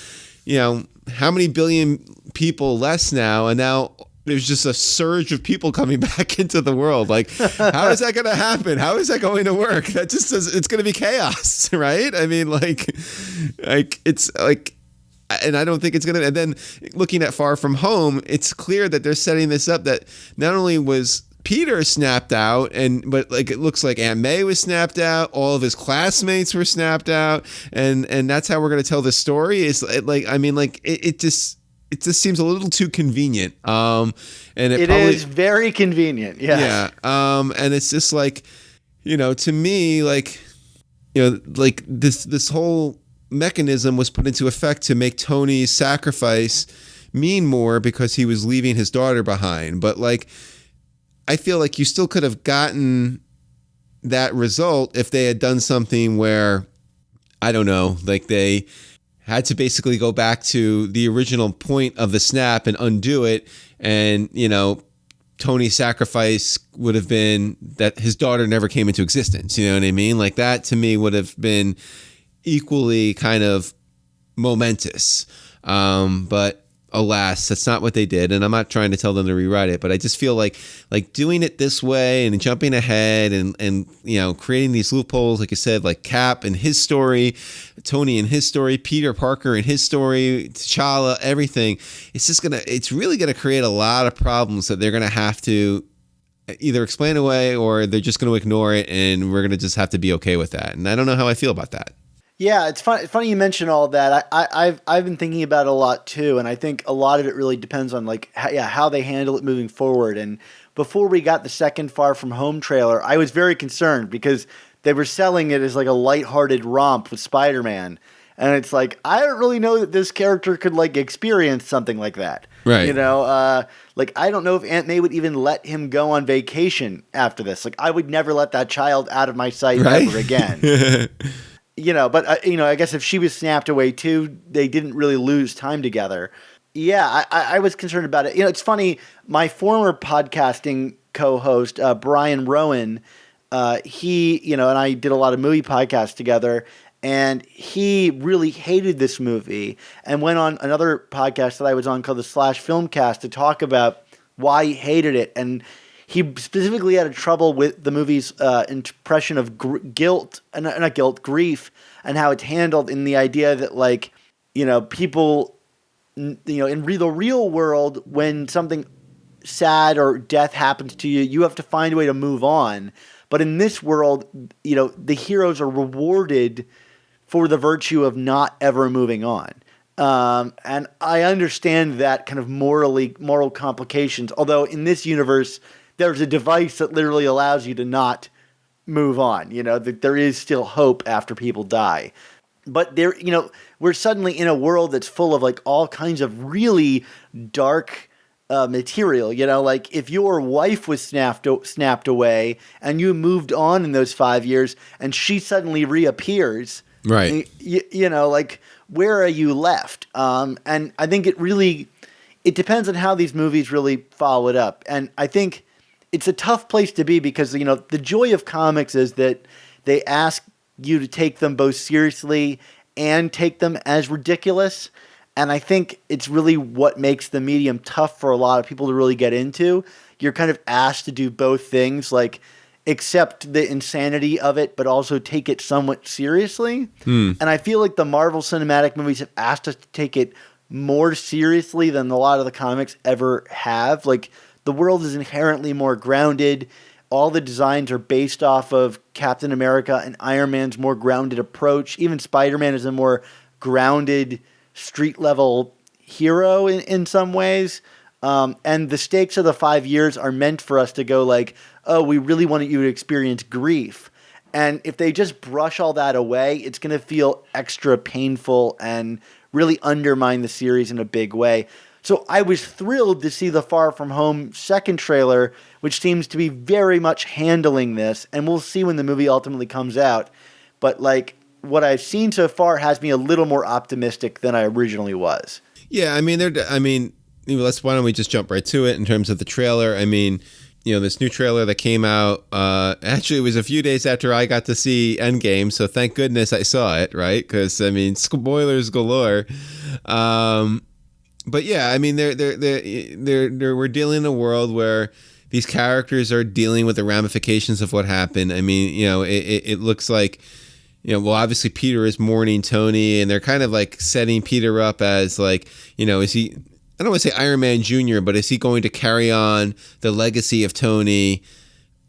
how many billion people less now, and now there's just a surge of people coming back into the world. Like, how is that going to happen? How is that going to work? That just it's going to be chaos, right? I mean, like it's like, and I don't think it's going to. And then looking at Far From Home, it's clear that they're setting this up that not only was Peter snapped out, but like it looks like Aunt May was snapped out. All of his classmates were snapped out, and that's how we're going to tell the story. It's like, I mean, like it just seems a little too convenient. And it probably is very convenient. Yes. Yeah. And it's just like, to me, like, like this whole mechanism was put into effect to make Tony's sacrifice mean more because he was leaving his daughter behind. But like, I feel like you still could have gotten that result if they had done something where, I don't know, like they had to basically go back to the original point of the snap and undo it, and Tony's sacrifice would have been that his daughter never came into existence. You know what I mean? Like that to me would have been equally kind of momentous. But alas, that's not what they did. And I'm not trying to tell them to rewrite it, but I just feel like doing it this way and jumping ahead and creating these loopholes, like I said, like Cap and his story, Tony and his story, Peter Parker and his story, T'Challa, everything. It's really gonna create a lot of problems that they're gonna have to either explain away or they're just gonna ignore it, and we're gonna just have to be okay with that. And I don't know how I feel about that. Yeah, it's funny you mention all that. I've been thinking about it a lot too, and I think a lot of it really depends on how they handle it moving forward. And before we got the second Far From Home trailer, I was very concerned because they were selling it as like a lighthearted romp with Spider-Man, and it's like I don't really know that this character could like experience something like that. Right. You know, like I don't know if Aunt May would even let him go on vacation after this. Like I would never let that child out of my sight ever again. But I guess if she was snapped away too, they didn't really lose time together. Yeah, I was concerned about it. It's funny. My former podcasting co-host, Brian Rowan, he, and I did a lot of movie podcasts together, and he really hated this movie and went on another podcast that I was on called the Slash Filmcast to talk about why he hated it. And he specifically had trouble with the movie's impression of grief, and how it's handled in the idea that, people, in the real world, when something sad or death happens to you, you have to find a way to move on. But in this world, the heroes are rewarded for the virtue of not ever moving on. And I understand that kind of moral complications, although in this universe, there's a device that literally allows you to not move on, that there is still hope after people die. But we're suddenly in a world that's full of like all kinds of really dark material, like if your wife was snapped away and you moved on in those 5 years and she suddenly reappears, right? Like where are you left? And I think it depends on how these movies really follow it up. And I think it's a tough place to be because, the joy of comics is that they ask you to take them both seriously and take them as ridiculous. And I think it's really what makes the medium tough for a lot of people to really get into. You're kind of asked to do both things, like accept the insanity of it, but also take it somewhat seriously. And I feel like the Marvel Cinematic movies have asked us to take it more seriously than a lot of the comics ever have. Like, the world is inherently more grounded. All the designs are based off of Captain America and Iron Man's more grounded approach. Even Spider-Man is a more grounded, street-level hero in some ways. And the stakes of the 5 years are meant for us to go like, oh, we really want you to experience grief. And if they just brush all that away, it's going to feel extra painful and really undermine the series in a big way. So I was thrilled to see the Far From Home second trailer, which seems to be very much handling this, and we'll see when the movie ultimately comes out. But what I've seen so far has me a little more optimistic than I originally was. Yeah, why don't we just jump right to it in terms of the trailer? This new trailer that came out, actually it was a few days after I got to see Endgame, so thank goodness I saw it, right? Because, spoilers galore. But yeah, we're dealing in a world where these characters are dealing with the ramifications of what happened. It looks like, obviously Peter is mourning Tony, and they're kind of like setting Peter up as is he, I don't want to say Iron Man Jr., but is he going to carry on the legacy of Tony,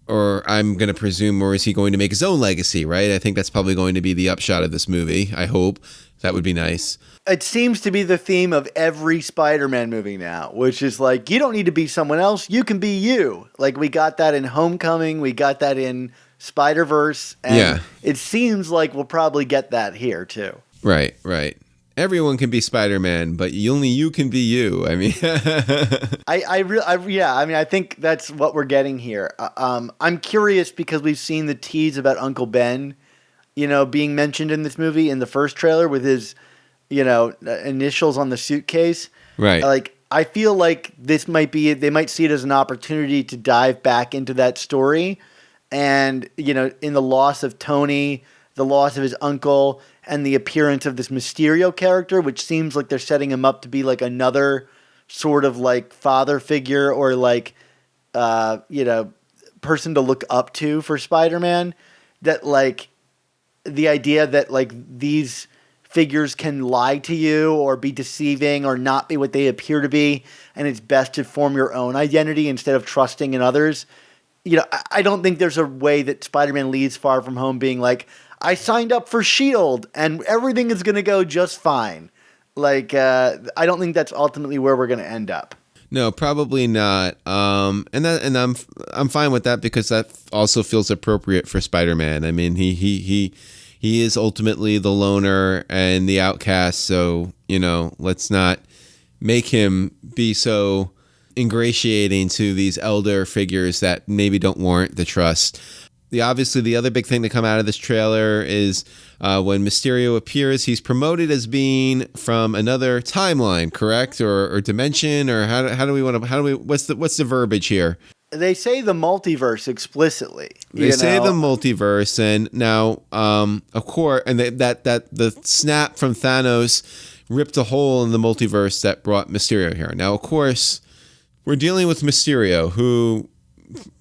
or I'm going to presume, or is he going to make his own legacy, right? I think that's probably going to be the upshot of this movie. I hope. That would be nice. It seems to be the theme of every Spider-Man movie now, which is like, you don't need to be someone else. You can be you. Like, we got that in Homecoming. We got that in Spider-Verse. And It seems like we'll probably get that here, too. Right. Everyone can be Spider-Man, but only you can be you. I think that's what we're getting here. I'm curious because we've seen the tease about Uncle Ben, being mentioned in this movie in the first trailer with his, initials on the suitcase. Right. I feel like they might see it as an opportunity to dive back into that story. And, in the loss of Tony, the loss of his uncle, and the appearance of this Mysterio character, which seems like they're setting him up to be like another sort of like father figure or like, person to look up to for Spider-Man, that like the idea that like these figures can lie to you or be deceiving or not be what they appear to be, and it's best to form your own identity instead of trusting in others. I don't think there's a way that Spider-Man leaves Far From Home being like, I signed up for S.H.I.E.L.D. and everything is going to go just fine. Like, I don't think that's ultimately where we're going to end up. No, probably not. And I'm fine with that because that also feels appropriate for Spider-Man. I mean, he is ultimately the loner and the outcast, so, let's not make him be so ingratiating to these elder figures that maybe don't warrant the trust. Obviously, the other big thing to come out of this trailer is when Mysterio appears, he's promoted as being from another timeline, correct, or dimension, or what's the verbiage here? They say the multiverse explicitly. They say the multiverse, and now, of course, and that the snap from Thanos ripped a hole in the multiverse that brought Mysterio here. Now, of course, we're dealing with Mysterio, who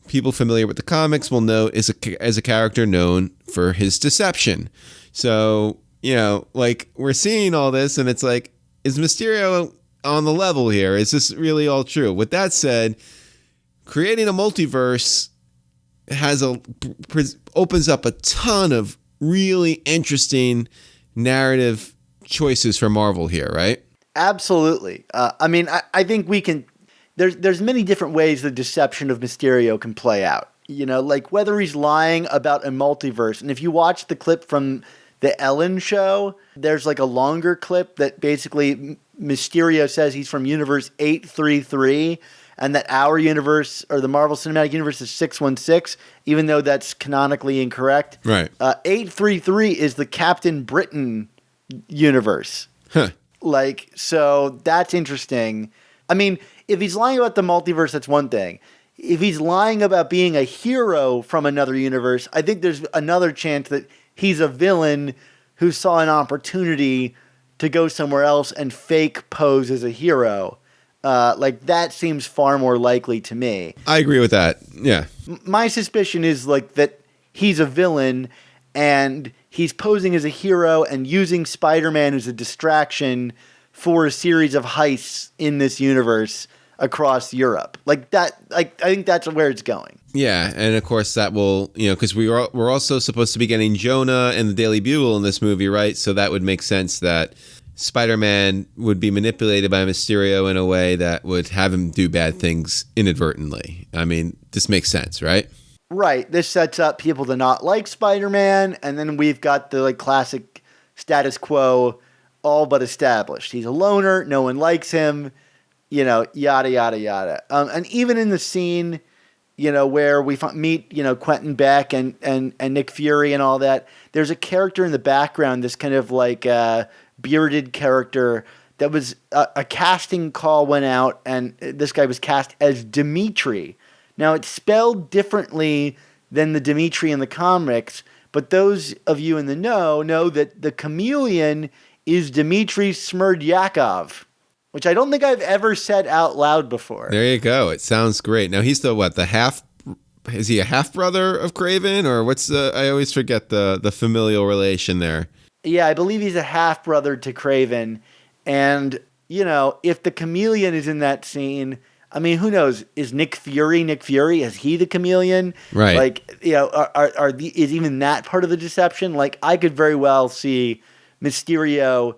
people familiar with the comics will know is as a character known for his deception. So, like, we're seeing all this, and it's like, is Mysterio on the level here? Is this really all true? With that said, creating a multiverse opens up a ton of really interesting narrative choices for Marvel here, right? Absolutely. I think we can. There's many different ways the deception of Mysterio can play out. Like whether he's lying about a multiverse. And if you watch the clip from the Ellen show, there's like a longer clip that basically Mysterio says he's from universe 833 and that our universe or the Marvel Cinematic Universe is 616, even though that's canonically incorrect. Right. 833 is the Captain Britain universe. Huh. Like, so that's interesting. I mean, if he's lying about the multiverse, that's one thing. If he's lying about being a hero from another universe, I think there's another chance that he's a villain who saw an opportunity to go somewhere else and fake pose as a hero. Like, that seems far more likely to me. I agree with that. Yeah. My suspicion is like that he's a villain and he's posing as a hero and using Spider-Man as a distraction for a series of heists in this universe across Europe. Like that, like I think that's where it's going. Yeah, and of course that will, because we're also supposed to be getting Jonah and the Daily Bugle in this movie, right? So that would make sense that Spider-Man would be manipulated by Mysterio in a way that would have him do bad things inadvertently. I mean, this makes sense, right? Right. This sets up people to not like Spider-Man, and then we've got the like classic status quo all but established. He's a loner, no one likes him, yada, yada, yada. And even in the scene, where we meet, Quentin Beck and Nick Fury and all that, there's a character in the background, this kind of like bearded character that was a casting call went out, and this guy was cast as Dimitri. Now, it's spelled differently than the Dimitri in the comics, but those of you in the know that the chameleon is Dmitry Smerdyakov, which I don't think I've ever said out loud before. There you go. It sounds great. Now, he's is he a half-brother of Kraven, or I always forget the familial relation there. Yeah, I believe he's a half-brother to Kraven. And, if the chameleon is in that scene, I mean, who knows? Is Nick Fury? Is he the chameleon? Right. Like, is even that part of the deception? Like, I could very well see Mysterio,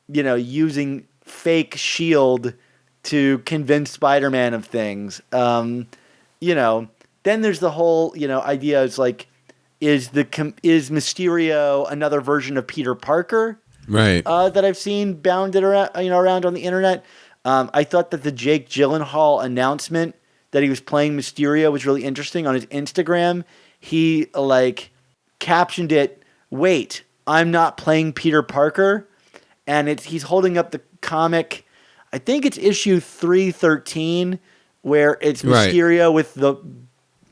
using fake S.H.I.E.L.D. to convince Spider-Man of things. Then there's the whole, idea is like, is Mysterio another version of Peter Parker? Right. That I've seen bounded around on the internet. I thought that the Jake Gyllenhaal announcement that he was playing Mysterio was really interesting. On his Instagram, he captioned it, "Wait, I'm not playing Peter Parker," and he's holding up the comic. I think it's issue 313, where it's Right. Mysterio with the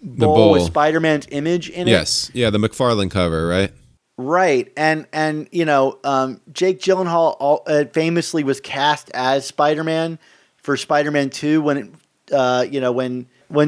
bowl bowl. with Spider-Man's image in it. Yes. Yeah, the McFarlane cover, right? Right, and Jake Gyllenhaal famously was cast as Spider-Man for Spider-Man 2 when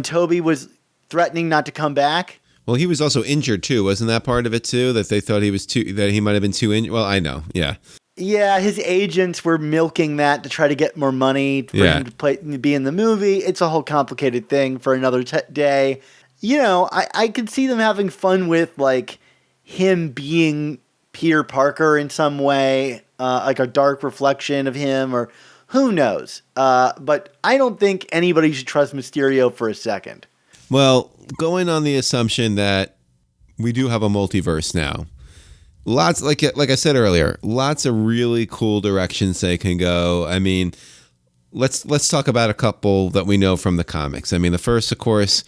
Toby was threatening not to come back. Well, he was also injured too. Wasn't that part of it too? That they thought that he might have been too injured. Well, I know. Yeah. Yeah, his agents were milking that to try to get more money for him to be in the movie. It's a whole complicated thing for another day. I could see them having fun with like him being Peter Parker in some way, like a dark reflection of him, or who knows. But I don't think anybody should trust Mysterio for a second. Well, going on the assumption that we do have a multiverse now, lots like I said earlier, lots of really cool directions they can go. I mean, let's talk about a couple that we know from the comics. I mean, the first, of course,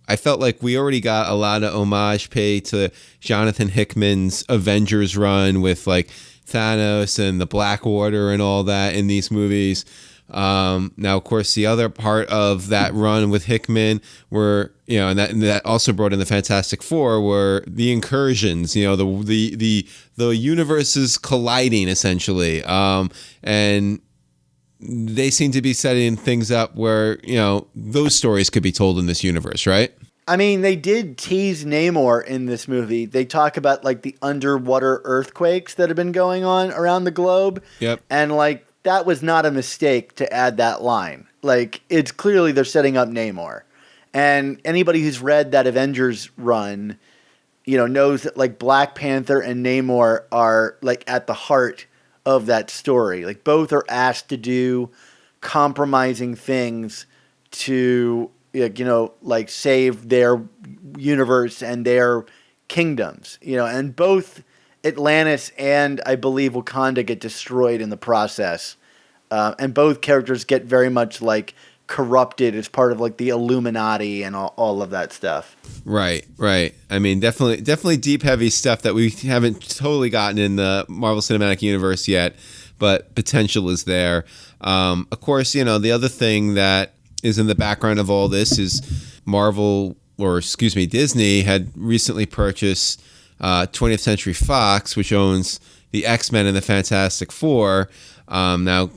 I felt like we already got a lot of homage paid to Jonathan Hickman's Avengers run with like Thanos and the Black Order and all that in these movies. Now, of course, the other part of that run with Hickman were, and that also brought in the Fantastic Four, were the incursions, the universes colliding essentially, and they seem to be setting things up where those stories could be told in this universe, right? I mean, they did tease Namor in this movie. They talk about like the underwater earthquakes that have been going on around the globe. Yep. And like that was not a mistake to add that line. Like it's clearly they're setting up Namor. And anybody who's read that Avengers run, knows that like Black Panther and Namor are like at the heart of that story. Like both are asked to do compromising things to like save their universe and their kingdoms, and both Atlantis and I believe Wakanda get destroyed in the process. And both characters get very much like corrupted as part of like the Illuminati and all of that stuff. Right. I mean, definitely deep, heavy stuff that we haven't totally gotten in the Marvel Cinematic Universe yet, but potential is there. Of course, the other thing that is in the background of all this is Disney had recently purchased 20th Century Fox, which owns the X-Men and the Fantastic Four. Now,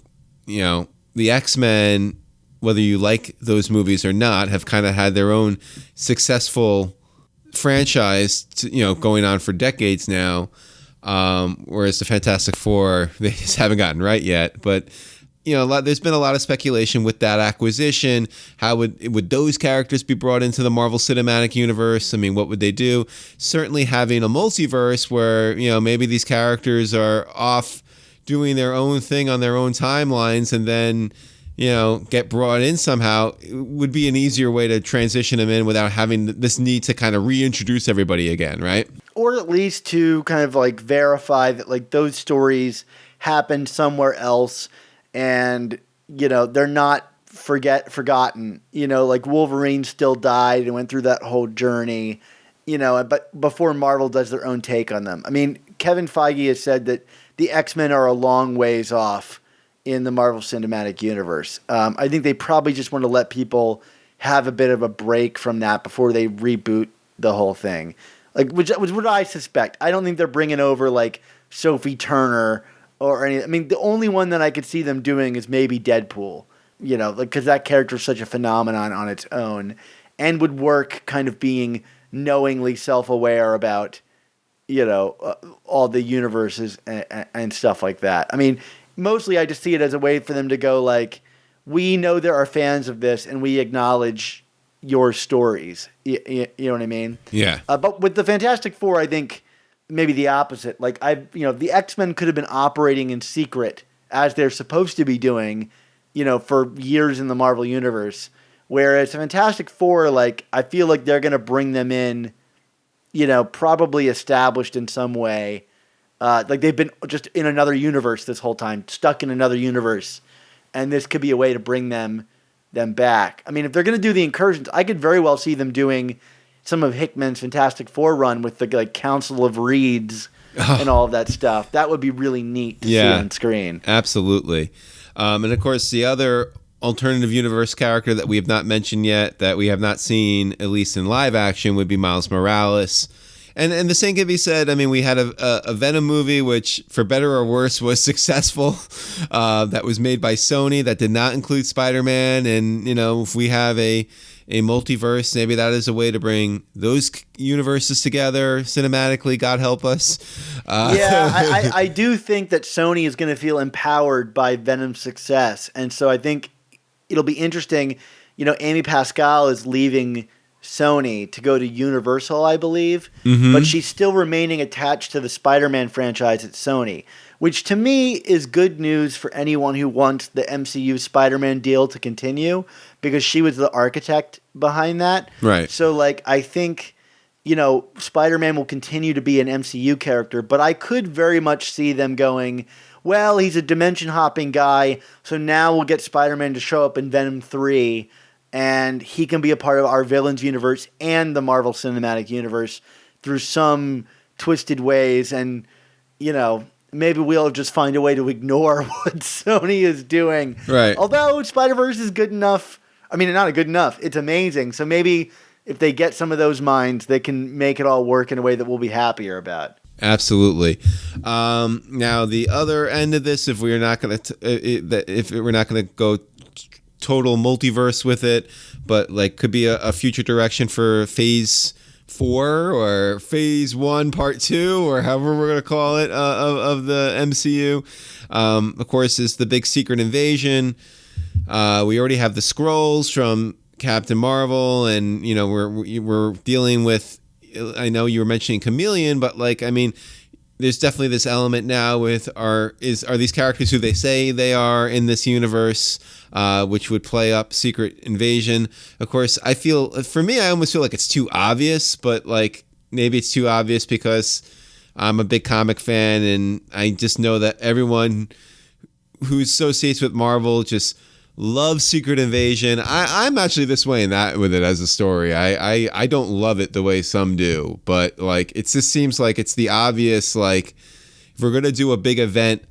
the X-Men, whether you like those movies or not, have kind of had their own successful franchise, going on for decades now. Whereas the Fantastic Four, they just haven't gotten right yet. But there's been a lot of speculation with that acquisition. How would those characters be brought into the Marvel Cinematic Universe? I mean, what would they do? Certainly having a multiverse where, maybe these characters are off doing their own thing on their own timelines and then, get brought in somehow would be an easier way to transition them in without having this need to kind of reintroduce everybody again, right? Or at least to kind of like verify that like those stories happened somewhere else. And, they're not forgotten, like Wolverine still died and went through that whole journey, but before Marvel does their own take on them. I mean, Kevin Feige has said that the X-Men are a long ways off in the Marvel Cinematic Universe. I think they probably just want to let people have a bit of a break from that before they reboot the whole thing. Like, which was what I suspect. I don't think they're bringing over like Sophie Turner or any. I mean, the only one that I could see them doing is maybe Deadpool, because that character is such a phenomenon on its own and would work kind of being knowingly self-aware about, all the universes and stuff like that. I mean, mostly I just see it as a way for them to go like, we know there are fans of this and we acknowledge your stories. You know what I mean? Yeah. But with the Fantastic Four, I think maybe the opposite. Like the X-Men could have been operating in secret as they're supposed to be doing, for years in the Marvel Universe. Whereas Fantastic Four, like, I feel like they're going to bring them in, probably established in some way. Like they've been just in another universe this whole time, stuck in another universe. And this could be a way to bring them back. I mean, if they're going to do the incursions, I could very well see them doing some of Hickman's Fantastic Four run with the like Council of Reeds and all of that stuff. That would be really neat to see on screen. Absolutely. And of course, the other alternative universe character that we have not mentioned yet, that we have not seen, at least in live action, would be Miles Morales. And the same can be said. I mean, we had a Venom movie, which, for better or worse, was successful. That was made by Sony. That did not include Spider-Man. And, if we have a multiverse, maybe that is a way to bring those universes together cinematically. God help us. I do think that Sony is going to feel empowered by Venom's success. And so I think it'll be interesting. Amy Pascal is leaving Sony to go to Universal, I believe, but she's still remaining attached to the Spider-Man franchise at Sony, which to me is good news for anyone who wants the MCU Spider-Man deal to continue, because she was the architect behind that. Right. So, I think, Spider-Man will continue to be an MCU character, but I could very much see them going, well, he's a dimension-hopping guy, so now we'll get Spider-Man to show up in Venom 3, and he can be a part of our villains universe and the Marvel Cinematic Universe through some twisted ways. And, maybe we'll just find a way to ignore what Sony is doing. Right. Although Spider-Verse is good enough. I mean, not good enough. It's amazing. So maybe if they get some of those minds, they can make it all work in a way that we'll be happier about. Absolutely. Now, the other end of this, if we're not going to go total multiverse with it, but could be a future direction for Phase 4 or Phase 1 Part 2, or however we're going to call it, of the MCU. Of course, is the big secret invasion. We already have the Skrulls from Captain Marvel, and we're dealing with. I know you were mentioning Chameleon, but there's definitely this element now with are these characters who they say they are in this universe, which would play up Secret Invasion. Of course, I almost feel like it's too obvious, but maybe it's too obvious because I'm a big comic fan, and I just know that everyone who associates with Marvel just loves Secret Invasion. I'm actually this way with it as a story. I don't love it the way some do, but it just seems like it's the obvious, if we're going to do a big event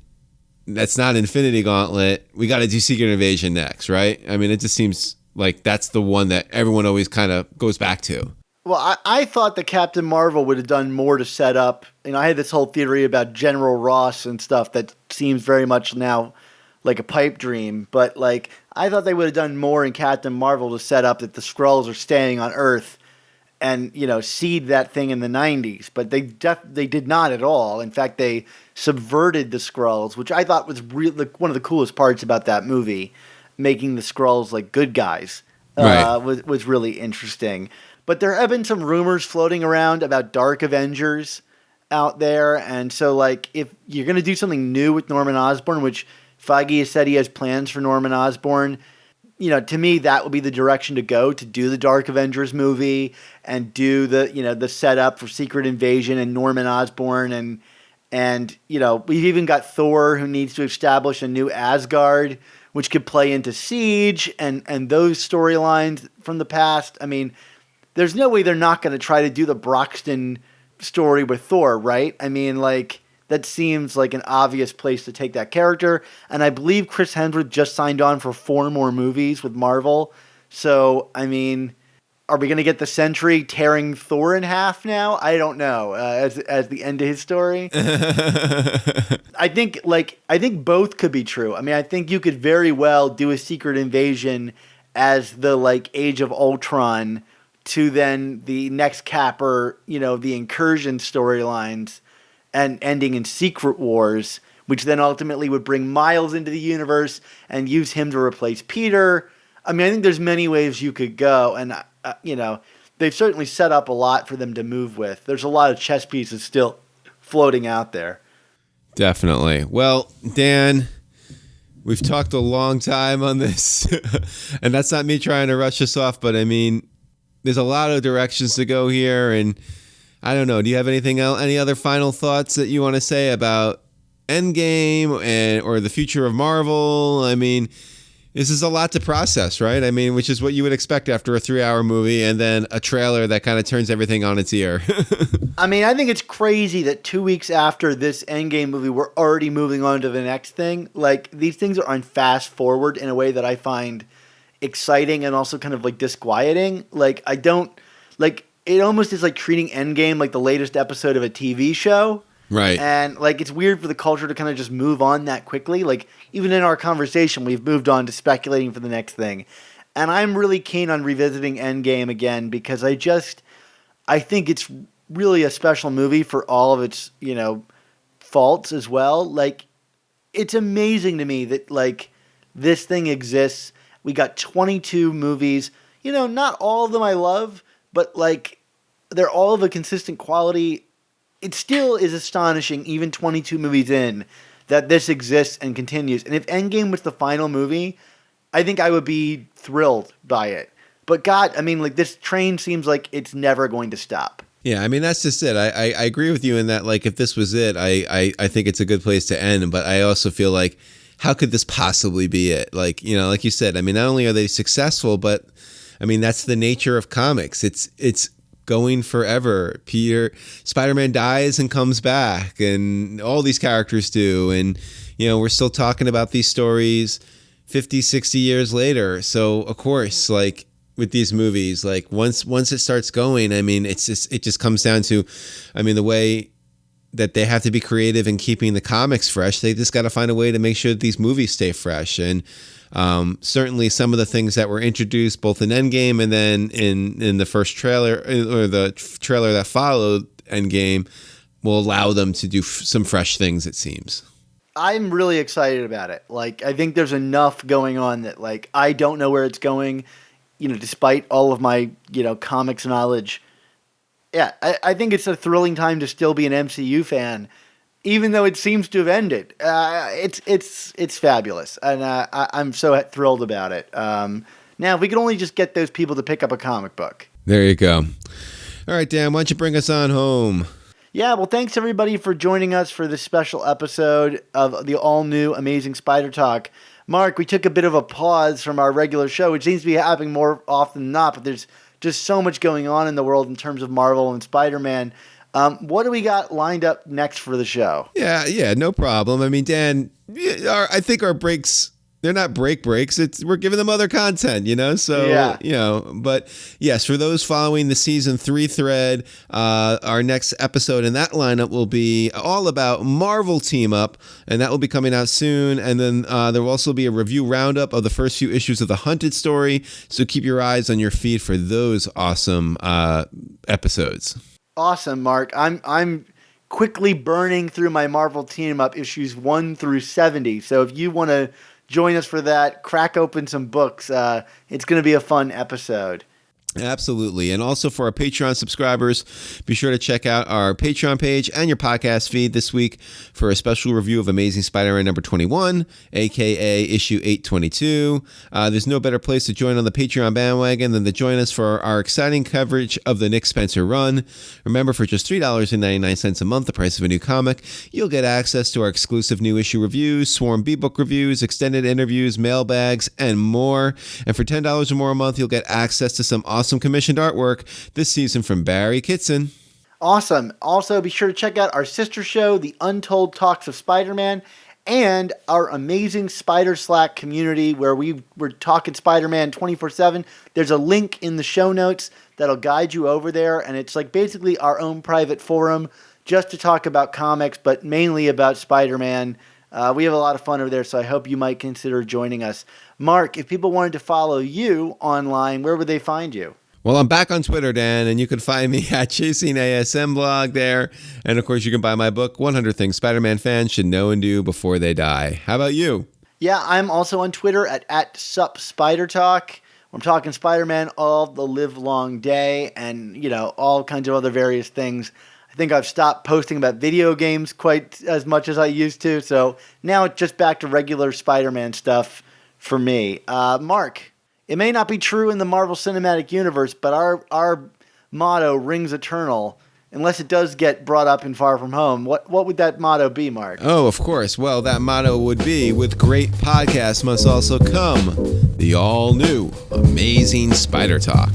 that's not Infinity Gauntlet, we got to do Secret Invasion next, right? I mean, it just seems like that's the one that everyone always kind of goes back to. Well, I thought that Captain Marvel would have done more to set up. I had this whole theory about General Ross and stuff that seems very much now like a pipe dream, but I thought they would have done more in Captain Marvel to set up that the Skrulls are staying on Earth and seed that thing in the 90s, but they did not at all. In fact, they subverted the Skrulls, which I thought was really one of the coolest parts about that movie, making the Skrulls good guys. Right. Was really interesting. But there have been some rumors floating around about Dark Avengers out there, and so if you're going to do something new with Norman Osborn, which Feige has said he has plans for Norman Osborn, to me that would be the direction to go, to do the Dark Avengers movie and do the setup for Secret Invasion and Norman Osborn, and we've even got Thor, who needs to establish a new Asgard, which could play into Siege and those storylines from the past. I mean, there's no way they're not going to try to do the Broxton story with Thor, right? I mean, that seems like an obvious place to take that character. And I believe Chris Hemsworth just signed on for 4 more movies with Marvel. So, I mean, are we going to get the Sentry tearing Thor in half now? I don't know. As the end of his story. I think both could be true. I mean, I think you could very well do a Secret Invasion as the Age of Ultron to then the next capper, the Incursion storylines, and ending in Secret Wars, which then ultimately would bring Miles into the universe and use him to replace Peter. I mean, I think there's many ways you could go, and they've certainly set up a lot for them to move with. There's a lot of chess pieces still floating out there. Definitely. Well, Dan, we've talked a long time on this, and that's not me trying to rush us off, but I mean, there's a lot of directions to go here, and I don't know. Do you have anything else? Any other final thoughts that you want to say about Endgame or the future of Marvel? I mean, This is a lot to process, right? I mean, which is what you would expect after a 3-hour movie and then a trailer that kind of turns everything on its ear. I mean, I think it's crazy that 2 weeks after this Endgame movie, we're already moving on to the next thing. Like, these things are on fast forward in a way that I find exciting and also kind of like disquieting. Like, I don't, like, it almost is like treating Endgame like the latest episode of a TV show. Right. And, like, it's weird for the culture to kind of just move on that quickly. Like, even in our conversation, we've moved on to speculating for the next thing. And I'm really keen on revisiting Endgame again because I think it's really a special movie for all of its, faults as well. Like, it's amazing to me that, like, this thing exists. We got 22 movies. Not all of them I love, but, like, they're all of a consistent quality. It still is astonishing, even 22 movies in, that this exists and continues. And if Endgame was the final movie, I think I would be thrilled by it. But God, I mean, like, this train seems like it's never going to stop. Yeah, I mean, that's just it. I agree with you in that, like, if this was it, I think it's a good place to end. But I also feel like, how could this possibly be it? Like, like you said, I mean, not only are they successful, but, I mean, that's the nature of comics. It's going forever. Spider-Man dies and comes back, and all these characters do. And, we're still talking about these stories 50, 60 years later. So, of course, like, with these movies, like, once it starts going, I mean, it just comes down to, I mean, the way that they have to be creative in keeping the comics fresh. They just got to find a way to make sure that these movies stay fresh. And certainly some of the things that were introduced both in Endgame and then in the first trailer or the trailer that followed Endgame will allow them to do some fresh things, it seems. I'm really excited about it. Like, I think there's enough going on that, like, I don't know where it's going, despite all of my, comics knowledge. Yeah, I think it's a thrilling time to still be an MCU fan, even though it seems to have ended. It's fabulous, and I'm so thrilled about it. Now, if we could only just get those people to pick up a comic book. There you go. All right, Dan, why don't you bring us on home? Yeah, well, thanks everybody for joining us for this special episode of the all-new Amazing Spider Talk. Mark, we took a bit of a pause from our regular show, which seems to be happening more often than not, but there's just so much going on in the world in terms of Marvel and Spider-Man. What do we got lined up next for the show? Yeah, no problem. I mean, Dan, I think our breaks, they're not breaks. We're giving them other content, So, yeah. But yes, for those following the season 3 thread, our next episode in that lineup will be all about Marvel Team Up, and that will be coming out soon. And then there will also be a review roundup of the first few issues of The Hunted Story. So keep your eyes on your feed for those awesome episodes. Awesome, Mark. I'm quickly burning through my Marvel Team Up issues 1 through 70. So if you want to join us for that, crack open some books. It's going to be a fun episode. Absolutely. And also for our Patreon subscribers, be sure to check out our Patreon page and your podcast feed this week for a special review of Amazing Spider-Man number 21, aka issue 822. There's no better place to join on the Patreon bandwagon than to join us for our exciting coverage of the Nick Spencer run. Remember, for just $3.99 a month, the price of a new comic, you'll get access to our exclusive new issue reviews, Swarm B-Book reviews, extended interviews, mailbags, and more. And for $10 or more a month, you'll get access to some awesome commissioned artwork this season from Barry Kitson. Awesome. Also, be sure to check out our sister show, The Untold Talks of Spider-Man, and our amazing Spider Slack community where we're talking Spider-Man 24/7. There's a link in the show notes that'll guide you over there, and it's like basically our own private forum just to talk about comics, but mainly about Spider-Man. We have a lot of fun over there, so I hope you might consider joining us. Mark, if people wanted to follow you online, where would they find you? Well, I'm back on Twitter, Dan, and you can find me at Chasing ASM blog there. And of course, you can buy my book, 100 Things Spider-Man Fans Should Know and Do Before They Die. How about you? Yeah, I'm also on Twitter at @SupSpiderTalk. I'm talking Spider-Man all the live long day and, all kinds of other various things. I think I've stopped posting about video games quite as much as I used to. So now it's just back to regular Spider-Man stuff for me. Mark, it may not be true in the Marvel Cinematic Universe, but our motto rings eternal. unless it does get brought up in Far From Home, what would that motto be, Mark? Oh, of course. Well, that motto would be, with great podcasts must also come the all-new Amazing Spider Talk.